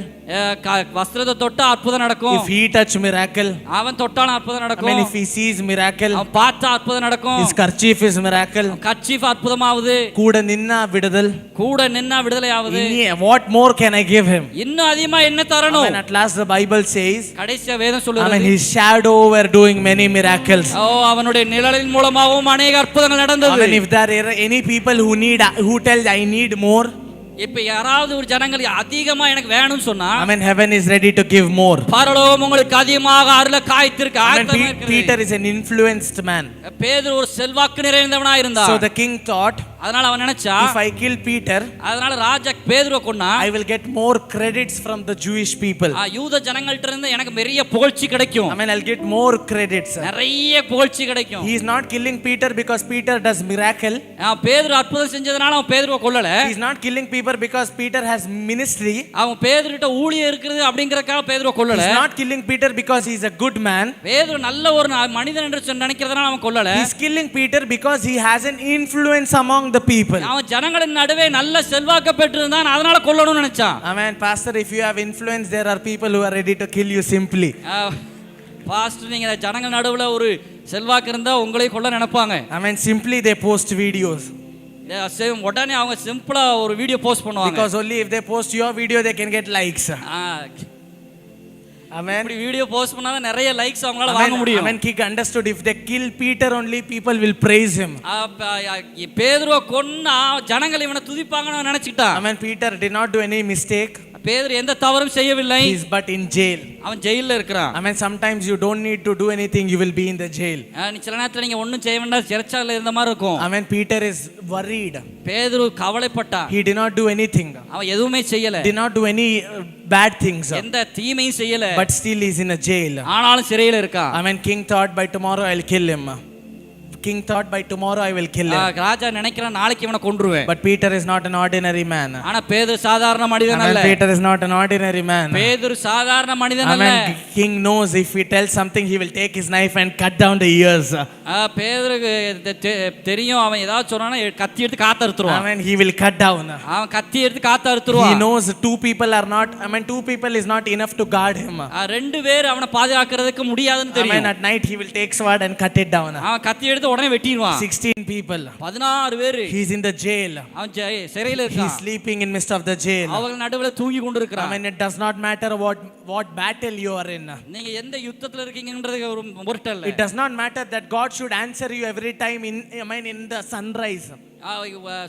வஸ்திரத்தை தொட்டா அற்புதம் நடக்கும். If he touch miracle. அவன் தொட்டான அற்புதம் நடக்கும். I mean, if he sees miracle. அவன் பார்த்தா அற்புதம் நடக்கும். His kerchief is miracle. Kerchief அற்புதமாவது. கூட நின்னா விடுதல். கூட நின்னா விடுதலை ஆவது. What more can I give him? இன்னும் அதிகமா என்ன தரணும்? And at last the Bible says. கடைசியா வேதம் சொல்லுது. I mean, his shadow were doing many miracles. ஓ அவனுடைய நிழலின் மூலமாகவும் अनेक அற்புதங்கள் நடந்தது. I mean, if there are any people who tell I need more. இப்ப யாராவது ஒரு ஜனங்கள் அதிகமா எனக்கு வேணும்னு சொன்னா, I mean, heaven is ready to give more. பரலோகம் உங்களுக்கு அதிகமாக அருள காய்த்திருக்கு. Peter is an influenced man. பேதுரு ஒரு செல்வாக்கு நிறைந்தவனா இருந்தான். So the king thought, அதனால அவன் நினைச்சா, if I kill Peter, அதனால ராஜா பேதுருவை கொன்னா, I will get more credits from the Jewish people. யூத ஜனங்கள்ட்ட இருந்து எனக்கு நிறைய புகழ்ச்சி கிடைக்கும். I mean, I'll get more credits. நிறைய புகழ்ச்சி கிடைக்கும். He is not killing Peter because Peter does miracle. பேதுரு அற்புதம் செஞ்சதனால அவன் பேதுருவை கொல்லல. He is not killing Peter because Peter has ministry. அவன் பேதுருட்ட ஊழியம் இருக்குது அப்படிங்கறதுக்காக பேதுருவை கொல்லல. He is not killing Peter because he is a good man. பேதுரு நல்ல ஒரு மனிதன் என்று நினைக்கிறதனால அவன் கொல்லல. He is killing Peter because he has an influence among the people. அவன் ஜனங்களின் நடுவே நல்ல செல்வாக்கு பெற்றிருந்தான், அதனால கொல்லணும்னு நினைச்சான். Amen. Pastor, if you have influence, there are people who are ready to kill you simply. Pastor, நீங்க ஜனங்கள் நடுவுல ஒரு செல்வாக்கு இருந்தா உங்களை கொல்ல நினைப்பாங்க. Amen. Simply they post videos. உடனே அவங்க சிம்பிளா ஒரு வீடியோ போஸ்ட் பண்ணுவாங்க. Because only if they post your video they can get likes. Amen. இப்படி வீடியோ போஸ்ட் பண்ணா நிறைய லைக்ஸ் அவங்களால வாங்க முடியும். Amen. King understood if they kill Peter only people will praise him. பேதுருவை கொன்னா ஜனங்கள் இவனை துதிப்பாங்கன்னு நினைச்சிட்டான். Amen. Peter did not do any mistake. பேதுரு எந்த தவறும் செய்யவில்லை. He is but in jail. அவன் ஜெயில்ல இருக்கிறான். I mean, sometimes you don't need to do anything, you will be in the jail. சில நேரத்துல நீங்க ஒண்ணும் செய்ய வேண்டாம், சிறைச்சாலையில இருந்த மாதிரி இருக்கும். I mean, Peter is worried. பேதுரு கவலைப்பட்டான். He did not do anything. அவன் எதுவுமே செய்யல. Did not do any bad things. எந்த தீமையும் செய்யல. But still he is in a jail. ஆனாலும் சிறையில இருக்கான். I mean, king thought by tomorrow I'll kill him. King thought by tomorrow I will kill him. ராஜா நினைக்கிறான் நாளைக்கு இவனை கொன்றுவேன். But Peter is not an ordinary man. ஆனா பேதுரு சாதாரண மனிதன் அல்ல. Peter is not an ordinary man. பேதுரு சாதாரண மனிதன் அல்ல. King knows if he tells something he will take his knife and cut down the ears. பேதுருக்கு தெரியும் அவன் ஏதாவது சொன்னானா கத்தி எடுத்து காத்த அறுத்துருவான். I mean, he will cut down. அவன் கத்தி எடுத்து காத்த அறுத்துருவான். He knows two people is not enough to guard him. ரெண்டு பேர் அவனை பாதுகாக்கிறதுக்கு முடியாதுன்னு தெரியும். I mean, at night he will take sword and cut it down. அவன் கத்தி எடுத்து உடனே வெட்டிடுவான். 16 people. 16 பேர். He is in the jail. அவன் சிறையில இருக்கான். He is sleeping in midst of the jail. அவர்கள் நடுவுல தூங்கி கொண்டிருக்கிறான். I mean, it does not matter what battle you are in. நீங்க எந்த யுத்தத்துல இருக்கீங்கன்றது ஒரு பொருட்டல்ல. It does not matter that God should answer you every time in the sunrise.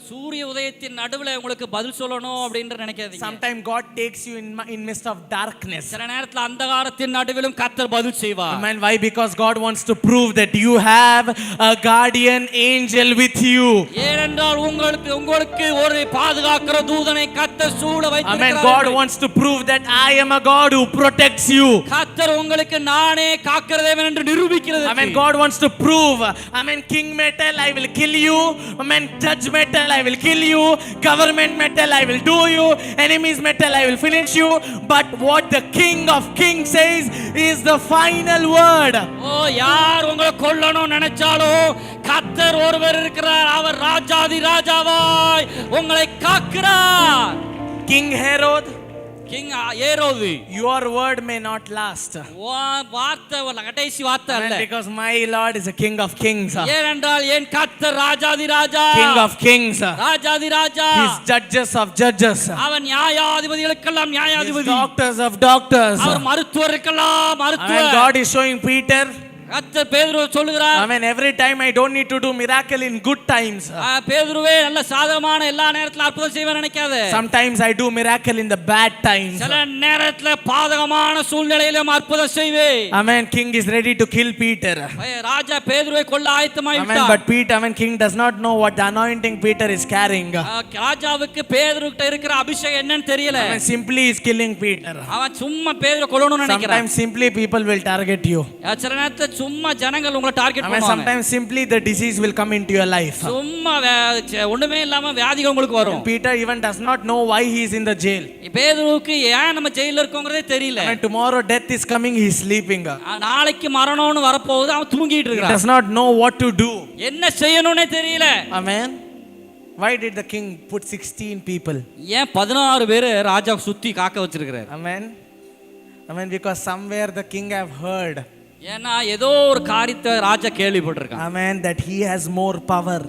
சூரிய உதயத்தின் நடுவுல உங்களுக்கு பதில் சொல்லணும் அப்படின்ற நினைக்காதீங்க. Sometimes God takes you in midst of darkness. சில நேரத்துல அந்தகாரத்தின் நடுவிலும் கர்த்தர் பதில் செய்வார். Amen. Why? Because God wants to prove that you have a guardian angel with you. ஏனென்றால் உங்களுக்கு ஒரு பாதுகாக்கிற தூதனை கர்த்தர் சூழ வைத்திருக்கிறார். Amen. God wants to prove that I am a God who protects you. கர்த்தர் உங்களுக்கு நானே காக்கிற தேவன் என்று நிரூபிக்கிறது. Amen. God wants to prove. Amen. King metal, I will kill you. Amen. Judge metal, I will kill you. Government metal, I will do you. Enemies metal, I will finish you. But what the King of Kings says is the final word. யார் உங்களை கொல்லணும் நினைச்சாலும் கர்த்தர் ஒருவர் இருக்கிறார். அவர் ராஜாதி ராஜாவாய் உங்களை காக்கிறார். King Herod, king Herod, your word may not last. வார்த்தை கடைசி வார்த்தை அல்ல. Because my Lord is a King of Kings. ஏனென்றால் என் கர்த்தர் ராஜாதி ராஜா. King of Kings. Rajathi Raja. He is judges of judges. அவன் நியாயாதிபதிகளுக்கெல்லாம் நியாயாதிபதி. He is doctors of doctors. அவர் மருத்துவருக்கெல்லாம் மருத்துவர். And God is showing Peter. கர்த்தர் பேதுருவை சொல்லுகிறார். I mean, every time I don't need to do miracle in good times. பேதுருவே நல்ல சாதகமான எல்லா நேரத்துல அற்புதம் செய்வேன் நினைக்காத. Sometimes I do miracle in the bad times. சில நேரத்துல பாதகமான சூழ்நிலையிலும் அற்புதம் செய்வேன். Amen. King is ready to kill Peter. ராஜா பேதுருவை கொல்ல ஆயத்தமாய் விட்டார். But Peter, King does not know what the anointing Peter is carrying. ராஜாவுக்கு பேதுருகிட்ட இருக்கிற அபிஷேகம் என்னன்னு தெரியல. Simply is killing Peter. அவன் சும்மா பேதுருவை கொல்லணும்னு நினைக்கிறான். Sometimes simply people will target you. சில நேரத்துல சும்மா ஜனங்கள் உங்களை டார்கெட் பண்ணுவாங்க. Sometimes simply the disease will come into your life. சும்மா ஒண்ணுமே இல்லாம வியாதிகள் உங்களுக்கு வரும். Peter even does not know why he is in the jail. பேதுருவுக்கு ஏன் நம்ம ஜெயில்ல இருக்கோம்ங்கறதே தெரியல. Tomorrow death is coming, he is sleeping. நாளைக்கு மரணம்னு வரப்போகுது, அவன் தூங்கிட்டு இருக்கான். He does not know what to do. என்ன செய்யணும்னே தெரியல. Amen. Why did the king put 16 people? ஏன் 16 பேர் ராஜா சுத்தி காக்க வச்சிருக்காரு? Amen. Because somewhere the king have heard. ஏன்னா ஏதோ ஒரு காரியத்தை ராஜா கேள்விப்பட்டிருக்கான். Amen. That he has more power.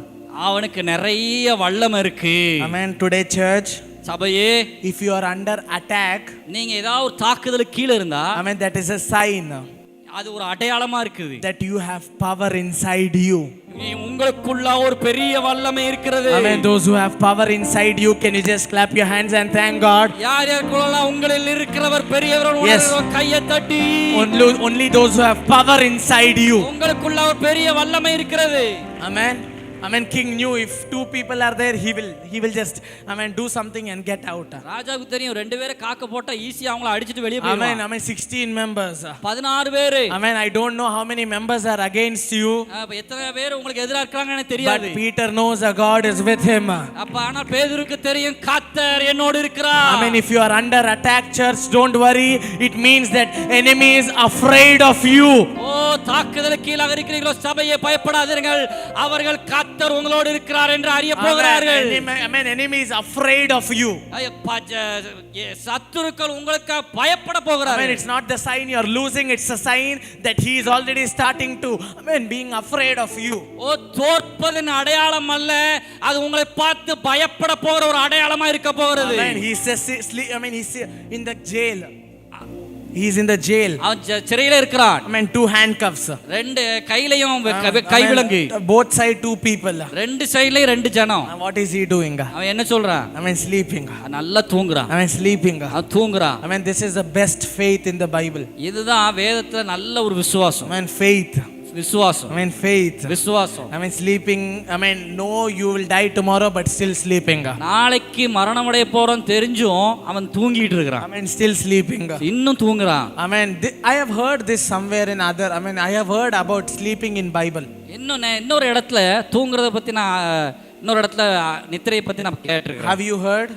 அவனுக்கு நிறைய வல்லமை இருக்கு. Amen. Today church, சபையே, if you are under attack, நீங்க ஏதாவது ஒரு தாக்குதலுக்கு கீழ இருந்தா, Amen, that is a sign. அது ஒரு அடையாளமா இருக்குது. That you have power inside you. உங்களுக்குள்ள ஒரு பெரிய வல்லமை இருக்கிறது. Amen. Those who have power inside you, can you just clap your hands and thank God? யார் யாருக்குள்ள உங்களில் இருக்கிறவர் பெரியவர் உணர்வு கையை தட்டி. Only those who have power inside you. உங்களுக்குள்ள ஒரு பெரிய வல்லமை இருக்கிறது. Amen. King knew if two people are there, he will just do something and get out. ராஜாவுக்கு தெரியும் ரெண்டு பேரை காக்க போட்டா ஈஸியா அவங்கள அடிச்சிட்டு வெளிய போயிடுவான். Amen. 16 members. 16 பேர். Amen. I don't know how many members are against you. எத்தனை பேர் உங்களுக்கு எதிரா இருக்காங்கன்னு எனக்கு தெரியாது. But Peter knows that God is with him. அப்ப ஆனா பேதுருக்கு தெரியும் கர்த்தர் என்னோடு இருக்கிறார். Amen. If you are under attack, church, don't worry. It means that enemy is afraid of you. தாக்குதலுக்கு கீழாக இருக்கிறீர்களோ சபையே பயப்படாதீர்கள், அவர்கள் கர்த்தர் உங்களோடு இருக்கிறார் என்று அறிய போகிறார்கள். Amen. Enemy is afraid of you. சத்துருக்கள் உங்களுக்கு பயப்பட போகிறார்கள். Amen. It's not the sign you are losing, it's a sign that he is already starting to being afraid of you. தோற்பதின் அடையாளம் அல்ல, அது உங்களை பார்த்து பயப்பட போகிற ஒரு அடையாளமா இருக்க போகிறது. Amen. He says he's in the jail. He's in the jail. அவன் சிறையில இருக்கிறான். Amen. 2 handcuffs. ரெண்டு கையிலயும் கைவிலங்கு. Both side 2 people. ரெண்டு சைடுலயும் ரெண்டு ஜனம். What is he doing? அவன் என்ன சொல்றான்? Amen. Sleeping. நல்லா தூங்குறான். Amen. Sleeping. அவன் தூங்குறான். Amen. This is the best faith in the Bible. இதுதான் வேதத்துல நல்ல ஒரு விசுவாசம். Amen. Faith. விசுவாசம். Amen. Faith. விசுவாசம். Amen. Sleeping. Amen. No, you will die tomorrow, but still sleeping. நாளைக்கு மரணமடைய போறோம் தெரிஞ்சும் அவன் தூங்கிட்டு இருக்கிறான். Amen. Still sleeping. இன்னும் தூங்குறான். Amen. I have heard this somewhere in other. Amen. I have heard about sleeping in Bible. இன்னொரு இடத்துல தூங்குறத பத்தி நான் இன்னொரு இடத்துல நித்திரையை பத்தி நான் கேட்டிருக்கேன். Have you heard?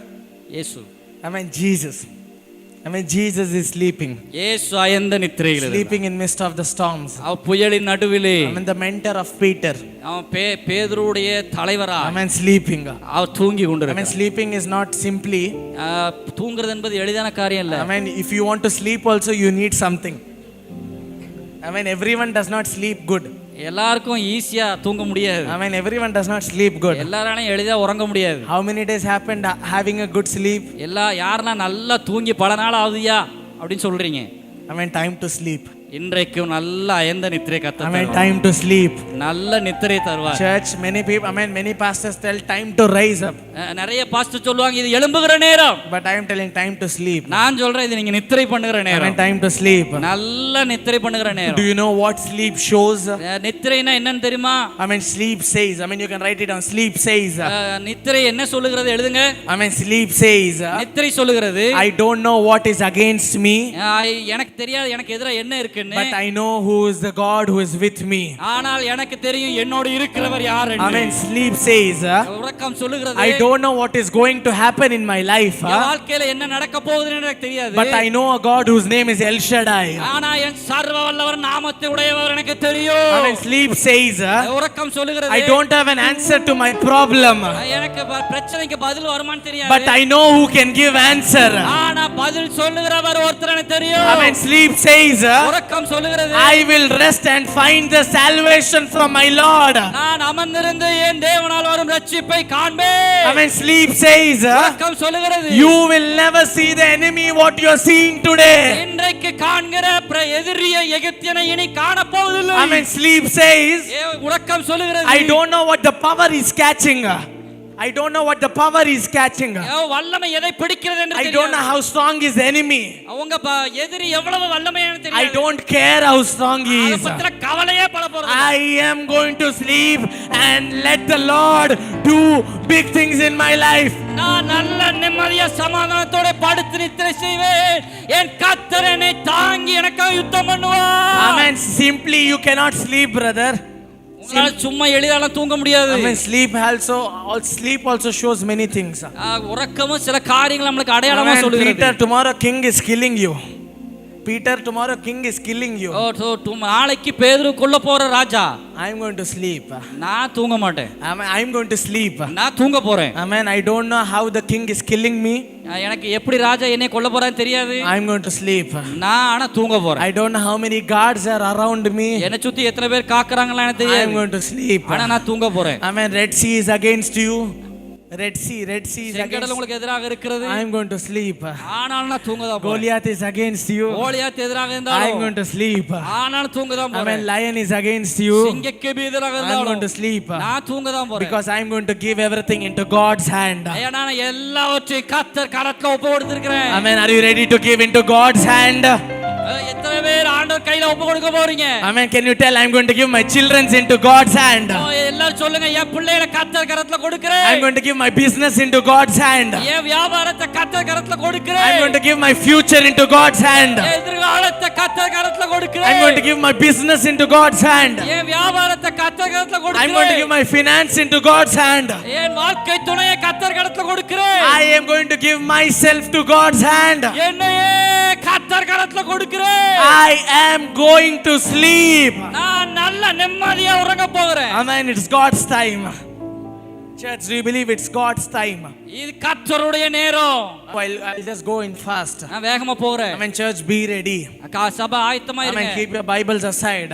இயேசு. Amen. Jesus. Amen. Jesus is sleeping. இயேசு அயர்ந்த நித்திரையில் Sleeping in midst of the storms. அவன் புயலின் நடுவிலே. Amen. The mentor of Peter. அவன் பேதுருவுடைய தலைவரா. Amen. Sleeping. அவன் தூங்கி கொண்டிருக்கான். Amen. Sleeping is not simply. தூங்குறது என்பது எளிதான காரியம் இல்ல. Amen. If you want to sleep also you need something. Amen. Everyone does not sleep good. எல்லாருக்கும் ஈஸியா தூங்க முடியாது. Amen. Everyone does not sleep good. எல்லாராலையும் எளிதா உறங்க முடியாது. How many days happened having a good sleep? யாருன்னா நல்லா தூங்கி பல நாள் ஆகுதுயா அப்படின்னு சொல்றீங்க. Amen. Time to sleep. இன்றைக்கு நல்ல அயர்ந்த நித்திரை கர்த்தர். Amen. Time to sleep. நல்ல நித்திரை தருவார். Church, many people, amen, many pastors tell time to rise up. நிறைய பாஸ்டர் சொல்லுவாங்க இது எழும்புகிற நேரம். But I am telling time to sleep. நான் சொல்றேன் இது நீங்க நித்திரை பண்ணுகிற நேரம். Amen. Time to sleep. நல்ல நித்திரை பண்ணுகிற நேரம். Do you know what sleep shows? நித்திரைனா என்னன்னு தெரியுமா? Amen. Sleep says. Amen. You can write it down. Sleep says. நித்திரை என்ன சொல்லுகிறது எழுதுங்க. Amen. Sleep says. நித்திரை சொல்லுகிறது. I don't know what is against me. எனக்கு தெரியாது எனக்கு எதிரா என்ன இருக்குன்னு. But I know who is the God who is with me. ஆனால் எனக்கு தெரியும் என்னோடு இருக்கிறவர் யார் என்று. Amen. Sleep says. உறக்கம் சொல்லுகிறது. I don't know what is going to happen in my life. என் வாழ்க்கையில என்ன நடக்க போகுதுன்னு எனக்கு தெரியாது. But I know a God whose name is El Shaddai. ஆனா என் சர்வ வல்லவர் நாமத்தை உடையவர் எனக்கு தெரியும். Amen. Sleep says. உறக்கம் சொல்லுகிறது. I don't have an answer to my problem. எனக்கு பிரச்சனைக்கு பதில் வருமான்னு தெரியாது. But I know who can give answer. ஆனா பதில் சொல்லுகிறவர் ஒருத்தர் எனக்கு தெரியும். Amen. Sleep says. உறக்கம் சொல்லுகிறது. I will rest and find the salvation from my Lord. நான் அமர்ந்திருந்து என் தேவனால் வரும் ரட்சிப்பை காண்பேன். Amen. Sleep says. உறக்கம் சொல்லுகிறது. You will never see the enemy what you are seeing today. இன்றைக்கு காண்கிற எதிரிய எகிப்தியனை இனி காண போவதில்லை. Amen. Sleep says. உறக்கம் சொல்லுகிறது. I don't know what the power is catching. I don't know what the power is catching. வல்லமை எதை பிடிக்கிறது என்று I don't know how strong is the enemy. அவங்க எதிரி எவ்வளவு வல்லமையானு தெரியாது. I don't care how strong he is. அத பத்தி கவலையே பட போறது. I am going to sleep and let the Lord do big things in my life. நான் நல்ல நிம்மதியா சமாதானத்தோட படுத்து நித்திரை செய்வேன். என் கர்த்தர் என்னை தாங்கி எனக்காக யுத்தம் பண்ணுவார். Amen. Simply you cannot sleep, brother. உங்களால சும்மா எளிதால தூங்க முடியாது. Amen. Sleep also shows many things. உறக்கமும் சில காரியங்களை நமக்கு அடையாளமா சொல்லுகிறது. Peter, tomorrow king is killing you. Peter, tomorrow king is killing you. நாளைக்கு பேதுரு கொல்ல போற ராஜா. I am going to sleep. நான் தூங்க மாட்டேன். Amen. I am going to sleep. நான் தூங்க போறேன். Amen. I don't know how the king is killing me. எனக்கு எப்படி ராஜா என்னை கொல்ல போறான்னு தெரியாது. I am going to sleep. நான் ஆனா தூங்க போறேன். I don't know how many guards are around me. என்னை சுத்தி எத்தனை பேர் காக்குறாங்கன்னு எனக்கு தெரியாது. I am going to sleep. ஆனா நான் தூங்க போறேன். Amen. Red Sea is against you. Red Sea is against. உங்களுக்கு எதிராக இருக்கிறது. I am going to sleep. ஆனாலும் நான் தூங்க தான் போறேன். Goliath is against you. Goliath எதிராக இருந்தாலும் I am going to sleep. ஆனாலும் தூங்க தான் போறேன். Amen. Lion is against you. சிங்கಕ್ಕೆ எதிராக I am இருந்தாலும் going to sleep. நான் தூங்க தான் போறேன். Because I am going to give everything into God's hand. நான் எல்லாவற்றையும் கர்த்தர் கரத்துல ஒப்பு கொடுத்திருக்கிறேன். Amen. Are you ready to give into God's hand? எத்தனை பேர் ஆண்டவர் கையில ஒப்பு கொடுக்க போறீங்க? Amen. Can you tell I am going to give my children into God's hand? எல்லாரும் சொல்லுங்க என் பிள்ளைகளை கர்த்தர் கரத்துல கொடுக்கிறேன். I am going to give my business into God's hand. என் வியாபாரத்தை கர்த்தர் கரத்துல கொடுக்கிறேன். I am going to give my future into God's hand. எதிர்காலத்தை கர்த்தர் கரத்துல கொடுக்கிறேன். I am going to give my business into God's hand. என் வியாபாரத்தை கர்த்தர் கரத்துல கொடுக்கிறேன். I am going to give my finance into God's hand. என் வாழ்க்கை துணையை கர்த்தர் கரத்துல கொடுக்கிறேன். I am going to give myself to God's hand. என்னையே கர்த்தர் கரத்துல கொடுக்கிறேன். I am going to sleep. நான் நல்ல நிம்மதியா உறங்க போகிறேன். Amen. It's God's time. Church, do you believe it's God's time? இது கர்த்தருடைய நேரம். I'll just go in fast. நான் வேகமா போறேன். Amen. Church, be ready. சபை ஆயத்தமா இருங்க. Amen. Keep your Bibles aside.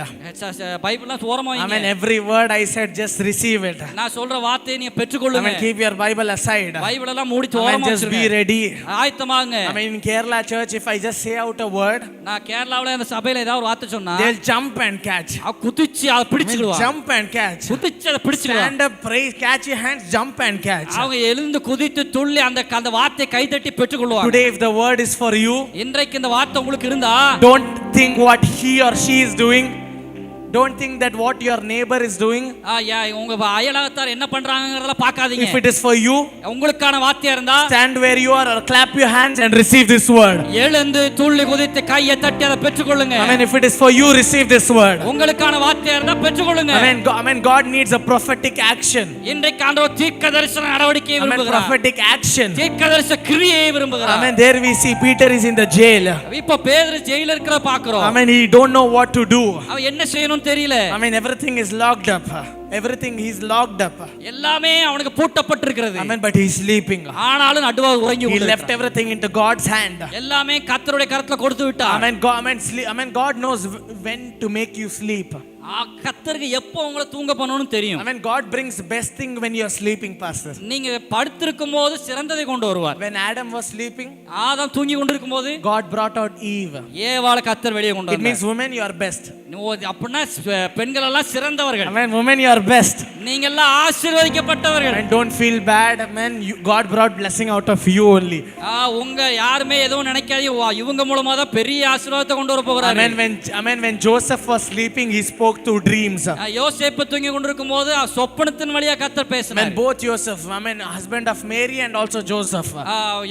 பைபிள்லாம் ஓரமா வைங்க. Amen. Every word I said, just receive it. நான் சொல்ற வார்த்தையை நீங்க பெற்றுக்கொள்ளுங்க. Amen. Keep your Bible aside. Bible எல்லாம் மூடி ஓரமா Amen. Just வச்சிருங்க. be ready. ஆயத்தமாங்க. Amen. In Kerala church, if I just say out a word, நான் கேரளாவுல அந்த சபையில ஏதாவது ஒரு வார்த்தை சொன்னா they'll jump and catch. குதிச்சு அதை பிடிச்சிடுவாங்க. Jump and catch. குதிச்சு அதை பிடிச்சிடுவாங்க. Stand up, praise, catch your hands, jump and catch. அவங்க எழுந்து குதித்து துள்ளி அந்த வார்த்தையை கைதட்டி பெற்றுக்கொள்வாங்க. Today, if the word is for you, இன்றைக்கு இந்த வார்த்தை உங்களுக்கு இருந்தா don't think what he or she is doing. Don't think that what your neighbor is doing. உங்க அயலகத்தார் என்ன பண்றாங்கங்கறத பார்க்காதீங்க. If it is for you, உங்களுக்கான வார்த்தையா இருந்தா stand where you are or clap your hands and receive this word. எழுந்து துள்ளி குதித்து கையை தட்டி அதை பெற்றுக்கொள்ளுங்க. Amen. If it is for you, receive this word. உங்களுக்கான வார்த்தையா இருந்தா பெற்றுக்கொள்ளுங்க. Amen. God needs a prophetic action. இன்றைக்கு ஆண்டவர் தீர்க்கதரிசன நடவடிக்கையை விரும்புகிறார். Prophetic action. தீர்க்கதரிசன கிரியையை விரும்புகிறார். Amen. There we see Peter is in the jail. இப்ப பேதுரு ஜெயில்ல இருக்கற பார்க்கிறோம். Amen. He don't know what to do. அவன் என்ன செய்யணும் தெரியல. Amen. Everything is locked up. Everything he's locked up. எல்லாமே அவனுக்கு பூட்டப்பட்டிருக்கிறது. Amen. But he's sleeping. ஆனாலும் நடுவாக உறங்கி He left everything into God's hand. எல்லாமே கர்த்தருடைய கரத்துல கொடுத்து விட்டார். Amen. God knows when to make you sleep. கர்த்தருக்கு எப்போ உங்களை தூங்க பண்ணனும்னு தெரியும். Amen. God brings best thing when you are sleeping, pastor. நீங்க படுத்திருக்கும் போது சிறந்ததை கொண்டு வருவார். When Adam was sleeping, ஆதாம் தூங்கி கொண்டிருக்கும் போது God brought out Eve. ஏவாளை கர்த்தர் வெளியே கொண்டு வந்தார். It means women, you are best. அப்படினா பெண்கள் எல்லாம் சிறந்தவர்கள். Amen. Women, you are best. நீங்க எல்லாம் ஆசீர்வதிக்கப்பட்டவர்கள். And don't feel bad. Amen. God brought blessing out of you only. உங்க யாருமே எதுவும் நினைக்காதீங்க, இவங்க மூலமா தான் பெரிய ஆசீர்வாதத்தை கொண்டு வர போறாரு. Amen. When Joseph was sleeping, he spoke through dreams. யோசேப்பு தூங்கி கொண்டிருக்கும் போது சொப்பனத்தின் வழியா கர்த்தர் பேசினார். When both Joseph, husband of Mary and also Joseph.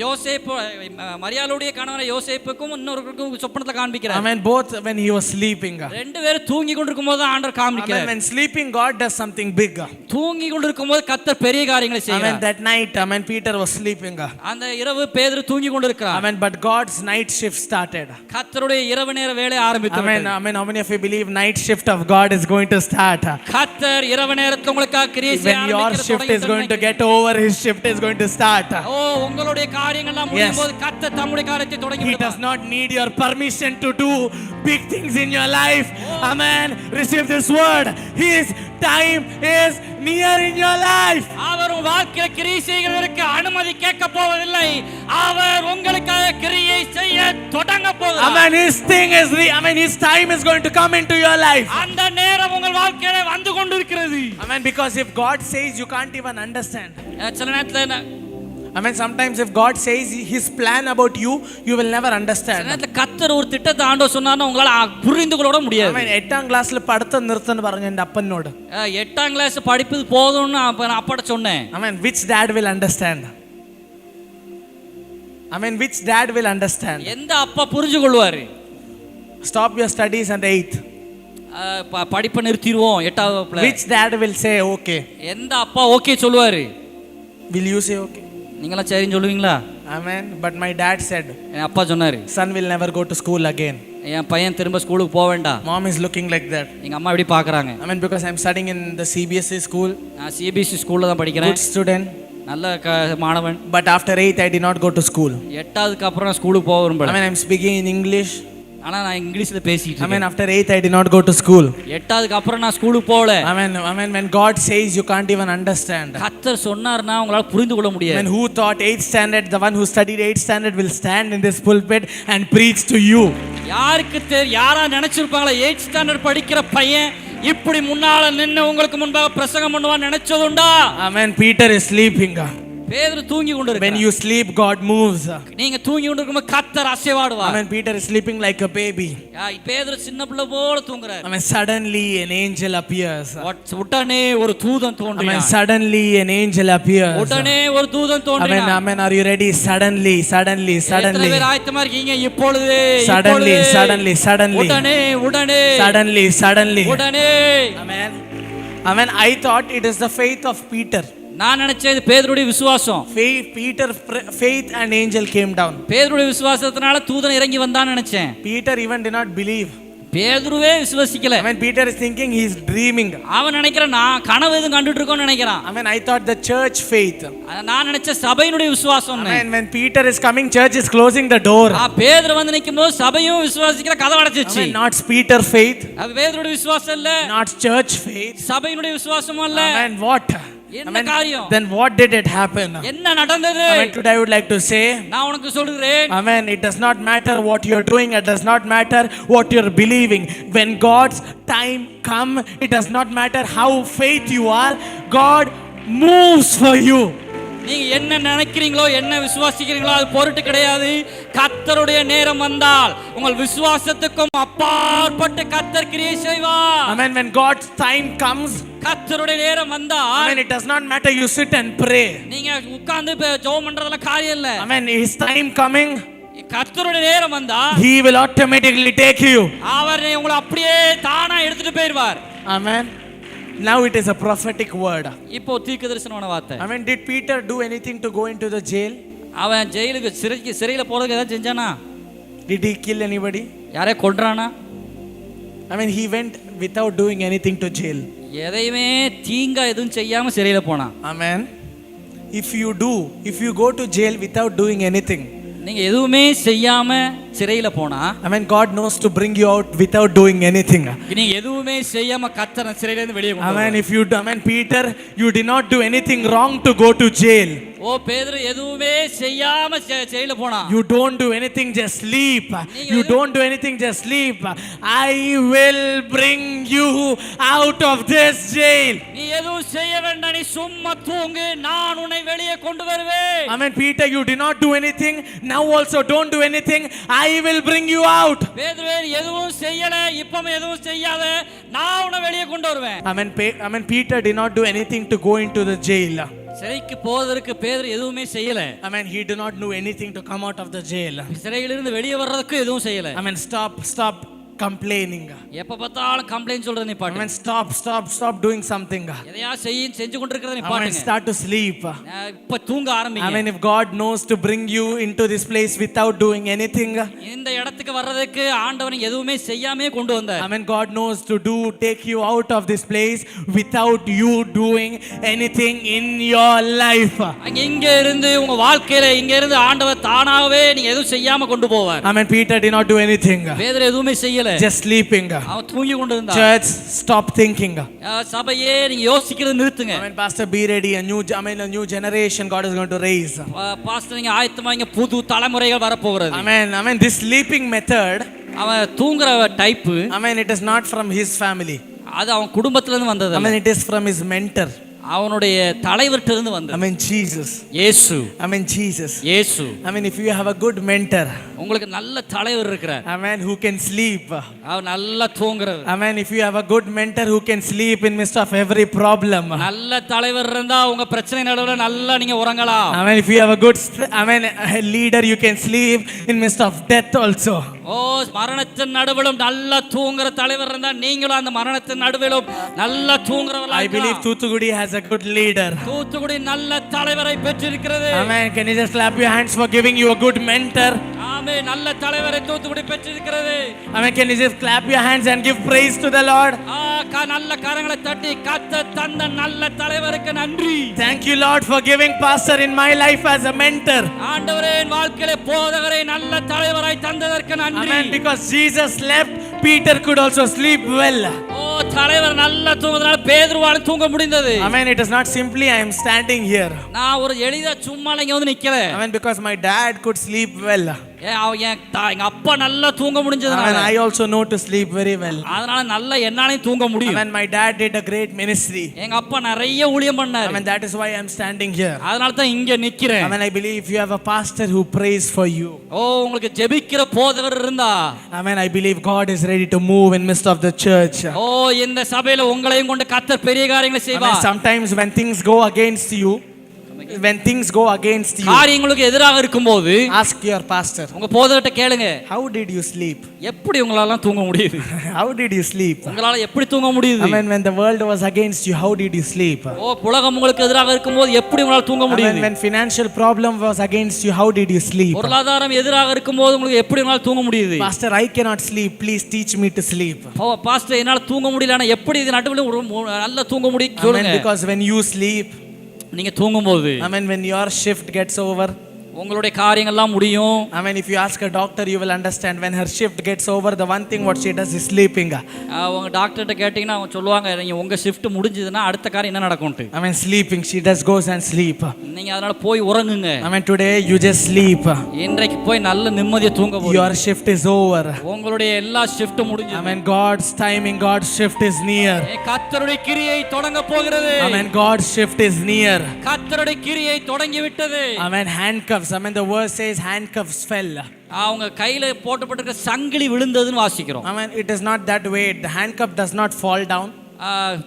யோசேப்பு மரியாளுடைய கணவர் யோசேப்புக்கும் இன்னொருவருக்கும் சொப்பனத்தை காண்பிக்கிறார். Amen. Both when he was sleeping. ரெண்டு பேரும் தூங்கி கொண்டிருக்கும் போது ஆண்டவர் காண்பிக்கிறார். When sleeping, God does something big. தூங்கி கொண்டிருக்கும் போது கர்த்தர் பெரிய காரியங்களை செய்கிறார். Amen. That night, Peter was sleeping. அந்த இரவு பேதுரு தூங்கி கொண்டிருக்கிறார். Amen. But God's night shift started. கர்த்தருடைய இரவு நேர வேலை ஆரம்பித்தது. Amen. How many of you believe night shift of God is going to start? கர்த்தர் இரவு நேரத்துல உங்களுக்காக கிரியை செய்ய When your shift is going to get over, his shift is going to start. உங்களுடைய காரியங்கள் எல்லாம் முடியும் போது கர்த்தர் தம்முடைய காரியத்தை தொடங்கி விடுவார். He does not need your permission to do big things in your life. Amen. Receive this word. His time is near in your life. அவர் உங்கள் வாழ்க்கையில் கிரியை செய்கிறதற்கு அனுமதி கேட்க போவதில்லை. அவர் உங்களுக்காக கிரியை செய்ய தொடங்க போகிறார். Amen. His time is going to come into your life. அந்த நேரம் உங்கள் வாழ்க்கையில வந்து கொண்டிருக்கிறது. Amen. Because if God says, you can't even understand. சில நேரத்துல Amen. Sometimes if God says his plan about you, you will never understand. கர்த்தர் ஒரு திட்டத்தை ஆண்டவர் சொன்னார்னா உங்களால புரிந்து கொள்ள முடியாது. Amen. 8th ക്ലാസ്സിൽ പഠിത്തം നിർത്തന്ന് പറഞ്ഞു എൻ്റെ അപ്പനോട്. 8th ക്ലാസ് പഠിപ്പது போதும்னு அப்பட சொன்னேன். Amen. Which dad will understand? Amen. Which dad will understand? எந்த அப்பா புரிஞ்சு கொள்வாரு? Stop your studies at 8th. படிப்பை நிறுத்திடுவோம் 8th. Which dad will say okay? எந்த அப்பா ஓகே சொல்வாரு? Will you say okay? நீங்களா சரின்னு சொல்லுவீங்களா? Amen. But my dad said, என் அப்பா சொன்னாரு, son will never go to school again. என் பையன் திரும்ப ஸ்கூலுக்கு போக வேண்டாம். Mom is looking like that. எங்க அம்மா இப்படி பார்க்கறாங்க. Amen. Because I'm studying in the CBSE school. நான் CBSE ஸ்கூல்ல தான் படிக்கிறேன். Good student. நல்ல மாணவன். But after 8th I did not go to school. 8th அப்புறம் நான் ஸ்கூலுக்கு போக விரும்பல. Amen. I'm speaking in English. ஆனா நான் இங்கிலீஷ்ல பேசிட்டு இருக்கேன். Amen. After 8th I did not go to school. 8th அப்புறம் நான் ஸ்கூலுக்கு போகல. Amen. When God says, you can't even understand. கர்த்தர் சொன்னார்னா உங்களால புரிந்து கொள்ள முடியாது. Amen. Who thought 8th standard, the one who studied 8th standard will stand in this pulpit and preach to you? யாரா நினைச்சிருப்பாங்களா 8th ஸ்டாண்டர்ட் படிக்கிற பையன் இப்படி முன்னால நின்னு உங்களுக்கு முன்பாக பிரசங்கம் பண்ணுவான்னு நினைச்சதுண்டா? Amen. Peter is sleeping. பேதுரு தூங்கி கொண்டிருக்கிறார். When you sleep, God moves. நீங்க தூங்கி கொண்டிருக்கும்போது கர்த்தர் அசைவாடுவார். Amen. Peter is sleeping like a baby. பேதுரு சின்ன பிள்ளை போல தூங்குறார். Amen. Suddenly an angel appears. உடனே ஒரு தூதன் தோன்றினான். Amen. Suddenly an angel appears. உடனே ஒரு தூதன் தோன்றினான். Amen. Are you ready? Suddenly. எத்தனை பேர் ஆயத்தமா இருக்கீங்க? இப்பொழுது Suddenly. உடனே. Amen. I thought it is the faith of Peter. நான் நினைச்சது பேதுருடைய விசுவாசம். Faith and angel came down. பேதுருடைய விசுவாசத்தினால தூதன் இறங்கி வந்தான்னு நினைச்சேன். Peter even did not believe. பேதுருவே விசுவாசிக்கல. I mean, Peter is thinking he's dreaming. அவன் நினைக்கிறான் நான் கனவு எதுவும் கண்டுட்டு இருக்கோன்னு நினைக்கிறான். I mean, I thought the church faith. நான் நினைச்ச சபையினுடைய விசுவாசம். I mean, when Peter is coming, church is closing the door. பேதுரு வந்து நிக்கும்போது சபையும் விசுவாசிக்கிற கதவு அடைச்சிச்சு. I mean, not Peter faith. அது பேதுருடைய விசுவாசம் இல்ல. Not church faith. சபையினுடைய விசுவாசம் அல்ல. I mean, what? என்ன காரியம்? Then what did it happen? என்ன நடந்தது? I mean, today I would like to say, நான் உனக்கு சொல்றேன். I mean, it does not matter what you're doing, it does not matter what you're believing. When God's time come, it does not matter how faith you are, God moves for you. நீங்க என்ன நினைக்கிறீங்களோ என்ன விசுவாசிக்கிறீங்களோ அது பொருட்டு கிடையாது. கர்த்தருடைய நேரம் வந்தால் உங்கள் விசுவாசத்துக்கும் அப்பாற்பட்ட கர்த்தர் கிரியை செய்வார். I mean, when God's time comes, கர்த்தருடைய நேரம் வந்தால் I mean, it does not matter you sit and pray. நீங்க உட்கார்ந்து ஜெபம் பண்றதுல காரியம் இல்ல. I mean, his time coming, கர்த்தருடைய நேரம் வந்தா he will automatically take you. அவர் உங்களை அப்படியே தானா எடுத்துட்டு போயிடுவார். Amen. Now it is a prophetic word. இப்போ தீர்க்கதரிசனமான வார்த்தை. I mean, did Peter do anything to go into the jail? அவன் ஜெயிலுக்கு சிறையில போறதுக்கு ஏதாவது செஞ்சானா? Did he kill anybody? யாரே கொல்றானா? I mean, he went without doing anything to jail. எதையுமே தீங்கா எதுவும் செய்யாம சிறையில போனான். Amen. If you go to jail without doing anything, நீங்க எதுவுமே செய்யாம சிறையில போனா, I mean, God knows to bring you out without doing anything. நீங்க எதுவுமே செய்யாம கர்த்தர் சிறையில இருந்து வெளியே கொண்டு வருவார். I mean, Peter, you did not do anything wrong to go to jail. ஓ பேதுரு எதுவுமே செய்யாம ஜெயில போனா. You don't do anything, just sleep. You don't do anything, just sleep. I will bring you out of this jail. நீ எதுவும் செய்ய வேண்டாம், நீ சும்மா தூங்கு, நான் உன்னை வெளியே கொண்டு வருவேன். I mean, Peter, you did not do anything. Now also don't do anything. I will bring you out. பேதுருவே எதுவும் செய்யல, இப்பமே எதுவும் செய்யாத, நான் உன்னை வெளியே கொண்டு வருவேன். I mean, Peter did not do anything to go into the jail. சிறைக்கு போவதற்கு பேதுரு எதுவுமே செய்யல. I mean, he did not do anything to come out of the jail. சிறையிலிருந்து வெளியே வர்றதுக்கு எதுவும் செய்யல. I mean, stop complaining. எப்ப பார்த்தாலும் கம்ப்ளைண்ட் சொல்றது நீ பாட்டு. I mean, stop doing something. எதையா செஞ்சு கொண்டிருக்கிறத நீ I mean, பாட்டுங்க. start to sleep. இப்ப தூங்க ஆரம்பிங்க. I mean, if God knows to bring you into this place without doing anything, இந்த இடத்துக்கு வர்றதுக்கு ஆண்டவர் எதுவுமே செய்யாமே கொண்டு வந்தார். I mean, God knows to take you out of this place without you doing anything in your life. இங்க இருந்து உங்க வாழ்க்கையில இங்க இருந்து ஆண்டவர் தானாவே நீ எதுவும் செய்யாம கொண்டு போவார். I mean, Peter did not do anything. பேதுரு எதுவுமே செய்யல. Just sleeping. அவன் தூங்கி கொண்டு இருந்தான். Church, stop thinking. சபையே நீங்க யோசிக்கிறது நிறுத்துங்க. I mean, Pastor, be ready. A new generation God is going to raise. Pastor நீங்க ஆயத்தமாங்க, புது தலைமுறைகள் வர போகிறது. I mean, this sleeping method, அவன் தூங்குற type, I mean, it is not from his family. அது அவன் குடும்பத்துல இருந்து வந்தது. I mean, it is from his mentor. அவனுடைய தலைவர்ட்ட இருந்து வந்தது. I mean, Jesus. இயேசு. I mean, Jesus. இயேசு. I mean, if you have a good mentor, உங்களுக்கு நல்ல தலைவர் இருக்கிறார். I mean, who can sleep. அவன் நல்லா தூங்குறவர். I mean, if you have a good mentor who can sleep in midst of every problem. நல்ல தலைவர் இருந்தா உங்க பிரச்சனை நடுவுல நல்லா நீங்க உறங்கலாம். I mean, if you have a good a leader, you can sleep in midst of death also. ஓ மரணத்தின் நடுவிலும் நல்லா தூங்குற தலைவர் இருந்தா நீங்களும் அந்த மரணத்தின் நடுவிலும் நல்லா தூங்குறவர்களா I believe Thuthukudi has a good leader. Thoothukudi நல்ல தலைவரை பெற்றிருக்கிறது. Amen. Can you just clap your hands for giving you a good mentor? ஆமென். நல்ல தலைவரை தூத்துக்குடி பெற்றிருக்கிறது. Amen. Can you just clap your hands and give praise to the Lord? நல்ல கரங்களை தட்டி கர்த்தர் தந்த நல்ல தலைவருக்கு நன்றி. Thank you, Lord, for giving pastor in my life as a mentor. ஆண்டவரே என் வாழ்க்கையிலே போதகரை நல்ல தலைவராய் தந்ததற்கு நன்றி. Amen. Because Jesus slept, Peter could also sleep well. ஓ தலைவர் நல்ல தூங்குறதால பேதுருவால தூங்க முடிந்தது. Amen. It is not simply I am standing here. நான் ஒரு எளிதா சும்மா இங்க வந்து நிக்கல. Amen. Because my dad could sleep well. எங்க அப்பா நல்லா தூங்க முடிஞ்சதுனால I also know to sleep very well. அதனால நல்லா என்னாலயும் தூங்க முடியும். Amen. My dad did a great ministry. எங்க அப்பா நிறைய ஊழியம் பண்ணாரு. Amen. That is why I am standing here. அதனால தான் இங்க நிக்கிறேன். Amen. I believe you have a pastor who prays for you. ஓ உங்களுக்கு ஜெபிக்கிற போதகர் இருந்தா Amen. I believe God is ready to move in midst of the church. ஓ இந்த சபையில உங்களையும் கொண்டு கர்த்தர் பெரிய காரியங்களை செய்வார். Sometimes when things go against you, when things go against you, காரியங்களுக்கு எதிராக இருக்கும்போது ask your pastor, உங்க போதகர்ட்ட கேளுங்க, how did you sleep? எப்படி உங்களால தூங்க முடியுது? How did you sleep? உங்களால எப்படி தூங்க முடியுது? I mean, when the world was against you, how did you sleep? ஓ, உலகம் உங்களுக்கு எதிராக இருக்கும்போது எப்படி உங்களால தூங்க I mean, முடியுது? when financial problem was against you, how did you sleep? பொருளாதாரம் எதிராக இருக்கும்போது உங்களுக்கு எப்படி உங்களால தூங்க முடியுது? Pastor, I cannot sleep, please teach me to sleep. ஓ, பாஸ்டர் என்னால தூங்க முடியல, ஆனா எப்படி இது நடுவுல நல்லா தூங்க முடியும் I mean, சொல்லுங்க. because when you sleep, நீங்க தூங்கும்போது I mean, when your shift gets over, உங்களுடைய காரியங்கள்லாம் முடியும். I mean, if you ask a doctor, you will understand when her shift gets over, the one thing what she does is sleeping. உங்க டாக்டர்கிட்ட கேட்டீங்கன்னா அவங்க சொல்லுவாங்க, நீங்க உங்க ஷிஃப்ட் முடிஞ்சதுன்னா அடுத்த காரியம் என்ன நடக்கும்ட்டு. I mean, sleeping, she just goes and sleep. நீங்க அதனால போய் உறங்குங்க. I mean, today you just sleep. இன்றைக்கு போய் நல்ல நிம்மதியா தூங்க போறீங்க. Your shift is over. உங்களுடைய எல்லா ஷிஃப்ட் முடிஞ்சது. I mean, God's timing, God's shift is near. கர்த்தருடைய கிரியை தொடங்க போகிறது. I mean, God's shift is near. கர்த்தருடைய கிரியை தொடங்கி விட்டது. I mean, handcuffs. I mean, the verse says handcuffs fell. அவங்க கையில போட்டுப்பட்டிருக்க சங்கிலி விழுந்ததுன்னு வாசிக்கிறோம். I mean, it is not that way. The handcuff does not fall down.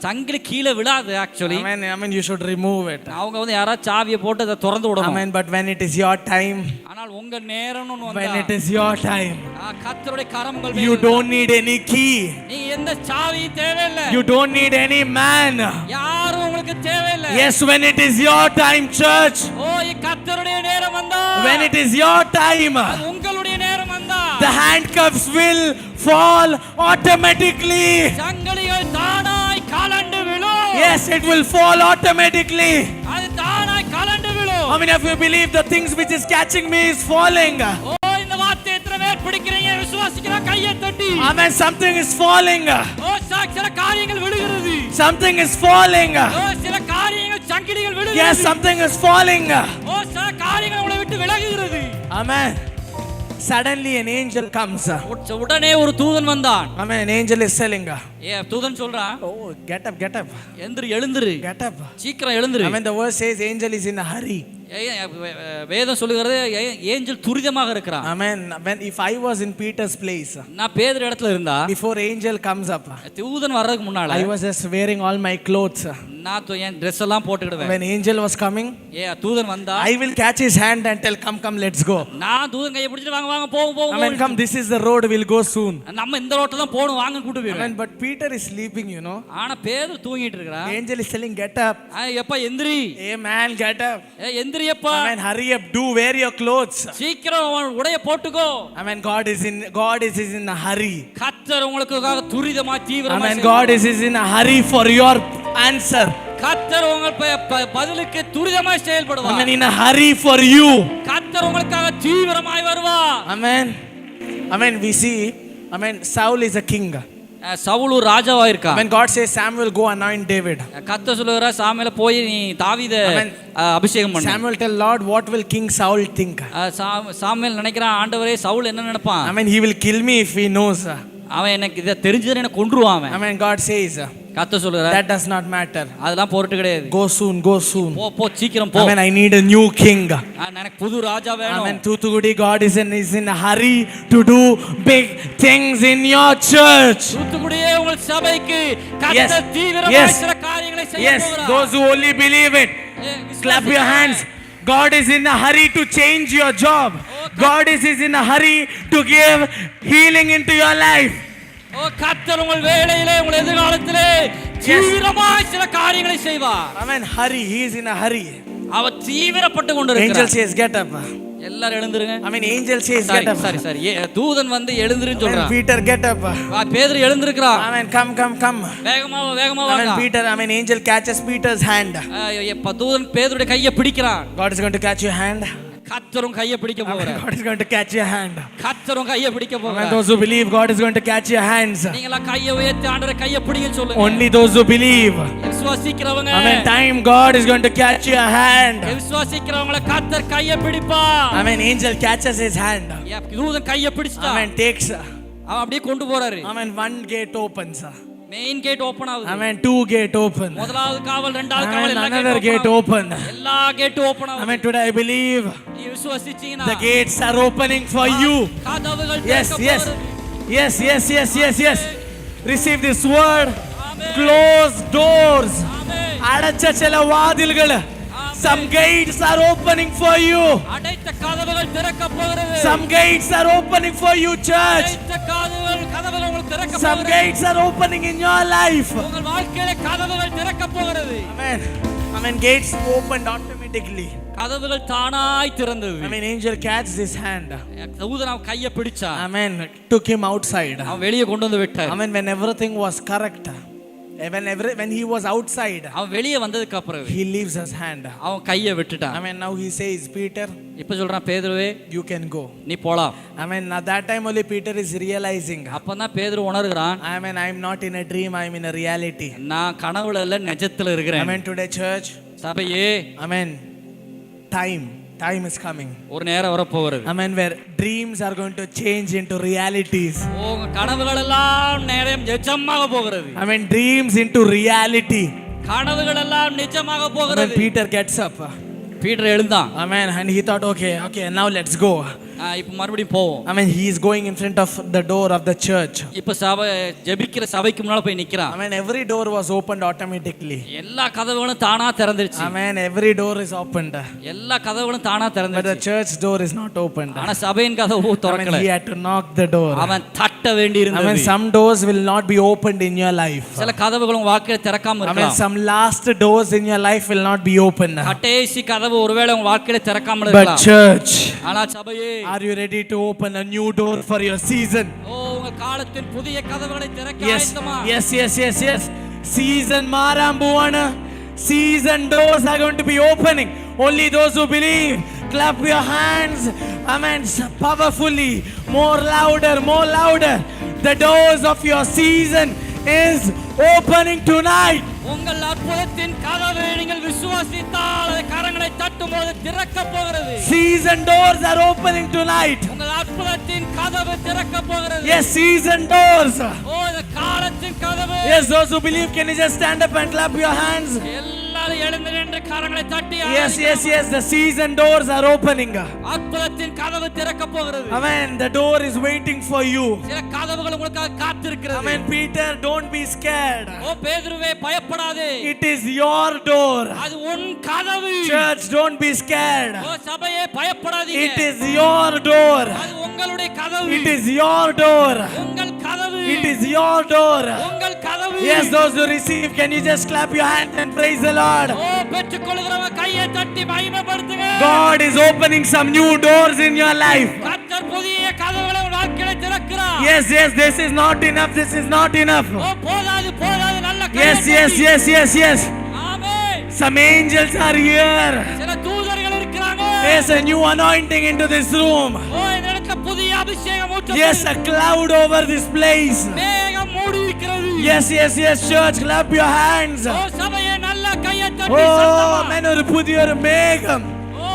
சங்கிலி கீழே விழாது actually. I mean, you should remove it. அவங்க வந்து யாராவது சாவியை போட்டு அதை திறந்து விடணும். I mean, but when it is your time, ஆனால் உங்க நேரம்னு வந்தா, when it is your time, கர்த்தருடைய கரங்கள் you don't need any key. நீ எந்த சாவியும் தேவையில்லை. You don't need any man. யாரும் உங்களுக்கு தேவையில்லை. Yes, when it is your time, church. ஓ, கர்த்தருடைய நேரம் வந்தா, When it is your time, உங்களுடைய நேரம் வந்தா, the handcuffs will fall automatically. சங்கிலிகள் தானாய் கலண்டு விழும். Yes, it will fall automatically. அது தானாய் கலண்டு விழும். I mean, if you believe the things which is catching me is falling. ஓ, இந்த வார்த்தை எத்தனை பேர் பிடிக்கிறீங்க? விசுவாசிக்கிற கையை தட்டி. I mean, something is falling. ஓ, சில காரியங்கள் விழுகிறது. Something is falling. ஓ, சில காரியங்கள் சங்கிலிகள் விழுகிறது. Yes, something is falling. ஓ, சில காரியங்கள் உங்களை விட்டு விலகுகிறது. Amen. Suddenly an angel comes. உடனே ஒரு தூதன் வந்தான். I mean, an angel is telling. தூதன் சொல்றான், Oh, get up, get up. எழுந்திரு. Get up. சீக்கிரம் எழுந்திரு. I mean, the verse says angel is in a hurry. வேதம் சொல்லுகிறது ஏஞ்சல் துரிதமாக இருக்கிறான். I mean, if I was in Peter's place, நான் பேதுரு இடத்துல இருந்தா, before angel comes up, தூதன் வர்றதுக்கு முன்னால I was just wearing all my clothes. நான் என் Dress எல்லாம் போட்டுக்கிடுவேன். When angel was coming, தூதன் வந்தா, I will catch his hand and tell, come, let's go. நான் தூதன் கையை பிடிச்சிட்டு வாங்க போவோம். I mean, come, this is the road, we'll go soon. நம்ம இந்த ரோட்ல தான் போணும், வாங்க கூட்டி I போயிடுவேன். mean, but Peter is sleeping, you know. ஆனா பேதுரு தூங்கிட்டு இருக்கிறான். Angel is telling, get up. எப்பா எந்திரி. Hey man, get up. எந்திரியப்பா. I mean, hurry up, wear your clothes. சீக்கிரம் உடைய போட்டுக்கோ. I mean, God is in a hurry. கர்த்தர் உங்களுக்காக துரிதமா I தீவிரமா mean, God is in a hurry for your answer. கர்த்தர் உங்கள் பதிலுக்கு துரிதமாய் செயல்படுவார். I mean, in a hurry for you. கர்த்தர் உங்களுக்காக தீவிரமாய் வருவார். Amen. We see, Saul is a king. Saul ராஜாவா இருக்கான். When God says Samuel, go anoint David. கர்த்தர் சொல்லுகிறார், சாமுவேல போய் நீ தாவீதை அபிஷேகம் பண்ணு. Samuel tell Lord, what will King Saul think? Samuel நினைக்கிறான், ஆண்டவரே சவுல் என்ன நினைப்பான்? I mean, he will kill me if he knows. அவன் எனக்கு இத தெரிஞ்சதுன்னு என்ன கொன்றுவான் அவன். I mean, God says, கர்த்தர் சொல்றார், that does not matter. அதெல்லாம் பொருட்டு கிடையாது. Go soon. போ சீக்கிரம் போ. I mean, I need a new king. எனக்கு புது ராஜா வேணும். I mean, Thoothukudi, God is in a hurry to do big things in your church. தூத்துக்குடியே உங்கள் சபைக்கு கர்த்தர் தீவிரமாக சில காரியங்களை செய்ய போகிறார். Yes, those who only believe it, clap your hands. God is in a hurry to change your job. God is in a hurry to give healing into your life. ஓ, கர்த்தர் உங்கள் வேலையிலே, உங்கள் எதிர்காலத்திலே தீவிரமாய் சில காரியங்களை செய்வார். I mean, hurry, he is in a hurry. அவர் தீவிரப்பட்டு கொண்டிருக்கிறார். Angel says, get up. எல்லாரும் எழுந்திருங்க. I mean, angel says, get up. சரி தூதன் வந்து எழுந்திருன்னு சொல்றான். Peter, get up. பேதுரு எழுந்திருக்கிறான். I mean, come. வேகமா I mean, Peter, angel catches Peter's hand. தூதன் பேதுருடைய கையை பிடிக்கிறான். God is going to catch your hand. கர்த்தரும் கையை பிடிக்க போறார். God is going to catch your hand. கர்த்தரும் கையை பிடிக்க போறார். And those who believe, God is going to catch your hands. நீங்களா கையை உயர்த்தி ஆண்டவரே கையை பிடிங்கன்னு சொல்லுங்க. Only those who believe. விசுவாசிக்கிறவங்க. I mean, time God is going to catch your hand. விசுவாசிக்கிறவங்கள கர்த்தர் கையை பிடிப்பார். I mean, angel catches his hand. தூதன் கையை பிடிச்சிட்டான். I mean, takes. அவன் அப்படியே கொண்டு போறாரு. I mean, one gate opens. Main gate open ஆகுது. I mean, 2 gate open. முதலாவது காவல், இரண்டாவது காவல், another gate open. எல்லா கேட் ஓபன் ஆகுது. I mean, today I believe நீ விசுவாசிச்சீனா the gates are opening for you. கதவுகள் Yes. Receive this word. Close doors. அடைச்ச சில வாதில்கள் Some gates are opening for you. அடைத்த கதவுகள் திறக்க போகிறது. Some gates are opening for you, church. அடைத்த கதவுகள் உங்களுக்கு திறக்க Some போகிறது. gates are opening in your life. உங்கள் வாழ்க்கையில கதவுகள் திறக்க போகிறது. Amen. Amen. Gates opened automatically. கதவுகள் தானாய் திறந்தது. Amen. Angel catches his hand. தூதன் அவன் கையை பிடிச்சான். Amen. Took him outside. அவன் வெளியே கொண்டு வந்து விட்டார். Amen. When everything was correct. When he was outside. அவன் வெளியே வந்ததுக்கு அப்புறம் He leaves his hand. அவன் கையை விட்டுட்டான். Amen. Now he says, Peter, இப்ப சொல்றான் பேதுருவே you can go. நீ போலாம். Amen. At that time only Peter is realizing. அப்பதான் பேதுரு உணர்கிறான். Amen. I am not in a dream. I am in a reality. நான் கனவுல இல்ல நிஜத்துல இருக்கிறேன். Amen. Today, church. சபையே. Amen. Time is coming. ஒரு நேரம் வர போகிறது. Amen. Where dreams are going to change into realities. உங்க கனவுகள் எல்லாம் நேரம் நிஜமாக போகிறது. Amen. Dreams into reality. கனவுகள் எல்லாம் நிஜமாக போகிறது. Amen. Peter gets up. Peter எழுந்தான். Amen. And he thought, okay, now let's go. இப்ப மறுபடியும் போவோம். Amen. He is going in front of the door of the church. இப்ப சபை ஜெபிக்கிற சபைக்கு முன்னால போய் நிக்கிறான். Amen. Every door was opened automatically. எல்லா கதவுகளும் தானா திறந்துருச்சு. Amen. Every door is opened. எல்லா கதவுகளும் தானா But திறந்துருச்சு. the church door is not opened. ஆனா சபையின் கதவு திறக்கல. Amen. He had to knock the door. அவன் தட்ட வேண்டி இருந்தது. Amen. Some doors will not be opened in your life. சில கதவுகளும் வாழ்க்கையில திறக்காம Amen. இருக்கலாம். Some last doors in your life will not be opened. கடைசி கதவு ஒருவேளை உங்க வாழ்க்கையில திறக்காம But இருக்கலாம். church, ஆனா சபையே, are you ready to open a new door for your season? உங்க காலத்தின் புதிய கதவுகளை திறக்க Yes. ஆயத்தமா? Yes. Season Marambuvana. Season doors are going to be opening. Only those who believe. Clap your hands. Amen. Powerfully. More louder. The doors of your season is opening tonight. உங்கள் அற்புதத்தின் கதவை நீங்கள் விசுவாசித்தால் அது கரங்களை தட்டும்போது திறக்க போகிறது. Season doors are opening tonight. உங்கள் அற்புதத்தின் கதவு திறக்க போகிறது. Yes, season doors. இந்த காலத்தின் கதவு. Yes, those who believe, can you just stand up and clap your hands? எல்லாரும் எழுந்து நின்று கரங்களை தட்டி. Yes. The season doors are opening. அற்புதத்தின் கதவு திறக்க போகிறது. Amen. The door is waiting for you. சில கதவுகள் உங்களுக்காக காத்திருக்கிறது. Amen. Peter, don't be scared. பேதுருவே பயப்படாதே. It is your door. அது உன் கதவு. Church, don't be scared. சபையே பயப்படாதீங்க. It is your door. அது உங்களுடைய கதவு. It is your door. உங்கள் கதவு. It is your door. உங்கள் கதவு. Yes, those who receive, can you just clap your hands and praise the Lord? பெற்றுக்கொள்கிறவங்க கையை தட்டி மகிமைப்படுத்துங்க. God is opening some new doors in your life. கர்த்தர் புதிய கதவுகளை உன் வாழ்க்கையில திறக்கிறார். Yes, this is not enough. போதாது நல்ல Yes. Amen. Some angels are here. சில தூதர்கள் இருக்கிறாங்க. There's a new anointing into this room. இந்த இடத்துல புதிய அபிஷேகம் ஊற்றப்படுகிறது. Yes, a cloud over this place. மேகம் மூடி இருக்கிறது. Yes, church, clap your hands. சபையே நல்ல கையை தட்டி man, ஒரு புதிய மேகம்.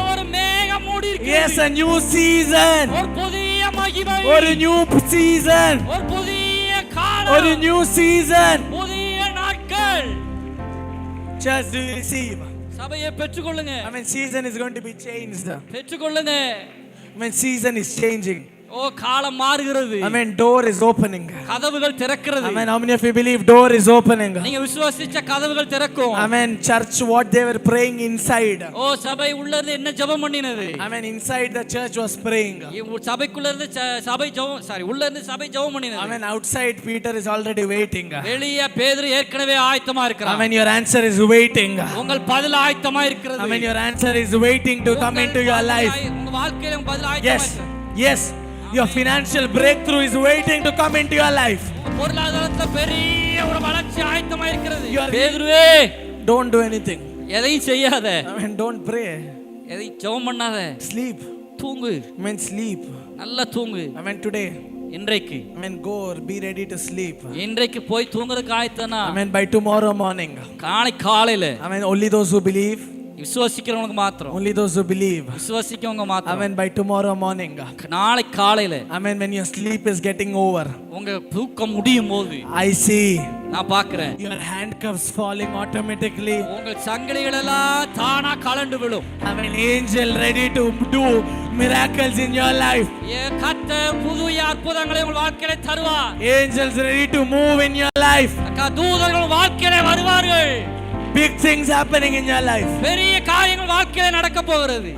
ஒரு மேகம் மூடி இருக்கிறது. Yes, a new season. ஒரு புதிய மகிமை. ஒரு new season. ஒரு புதிய காலம். ஒரு new season. புதிய நாட்கள். Church, do you receive? சபையை பெற்றுக்கொள்ளுங்க. Season is going to be changed. பெற்றுக்கொள்ளுங்க. Season is changing. காலம் மாறுகிறது. Door is opening. கதவுகள் திறக்கிறது. How many of you believe door is opening? நீங்க விசுவாசிச்ச கதவுகள் திறக்கும். Church, what they were praying inside. சபை உள்ள இருந்து என்ன ஜெபம் பண்ணினது? Inside the church was praying. சபைக்குள்ள இருந்து சபை ஜெபம் உள்ள இருந்து சபை ஜெபம் பண்ணினது. Outside Peter is already waiting. வெளியே பேதுரு ஏற்கனவே ஆயத்தமா இருக்கிறார். Your answer is waiting. உங்கள் பதில் ஆயத்தமா இருக்கிறது. your answer is waiting to come into your life. உங்க வாழ்க்கையில உங்க பதில் ஆயத்தமா இருக்கிறது. Yes. Your financial breakthrough is waiting to come into your life. பொருளாதாரத்துல பெரிய ஒரு வளர்ச்சி ஆயத்தமா இருக்கிறது. பேதுருவே, don't do anything. எதையும் செய்யாத. Don't pray. எதையும் ஜெபம் பண்ணாத. Sleep. தூங்கு. Sleep. நல்லா தூங்கு. Today. இன்றைக்கு. Go be ready to sleep. இன்றைக்கு போய் தூங்குறதுக்கு ஆயத்தனா. By tomorrow morning. காலையில. Only those who believe. விசுவாசிக்கிறவங்களுக்கு மாத்திரம். Only those who believe. விசுவாசிக்கிறவங்க மாத்திரம். By tomorrow morning. நாளை காலையில. when your sleep is getting over. உங்க தூக்கம் முடியும் போது. I see. நான் பார்க்கிறேன். Your handcuffs falling automatically. உங்கள் சங்கிலிகள் எல்லாம் தானா கலண்டு விழும். Angel ready to do miracles in your life. கர்த்தர் புதிய அற்புதங்களை உங்கள் வாழ்க்கையில தருவார். Angels ready to move in your life. தூதர்கள் வாழ்க்கையில வருவார்கள். Big things happening in your life. பெரிய காரியங்கள் வாழ்க்கையில நடக்க போகிறது.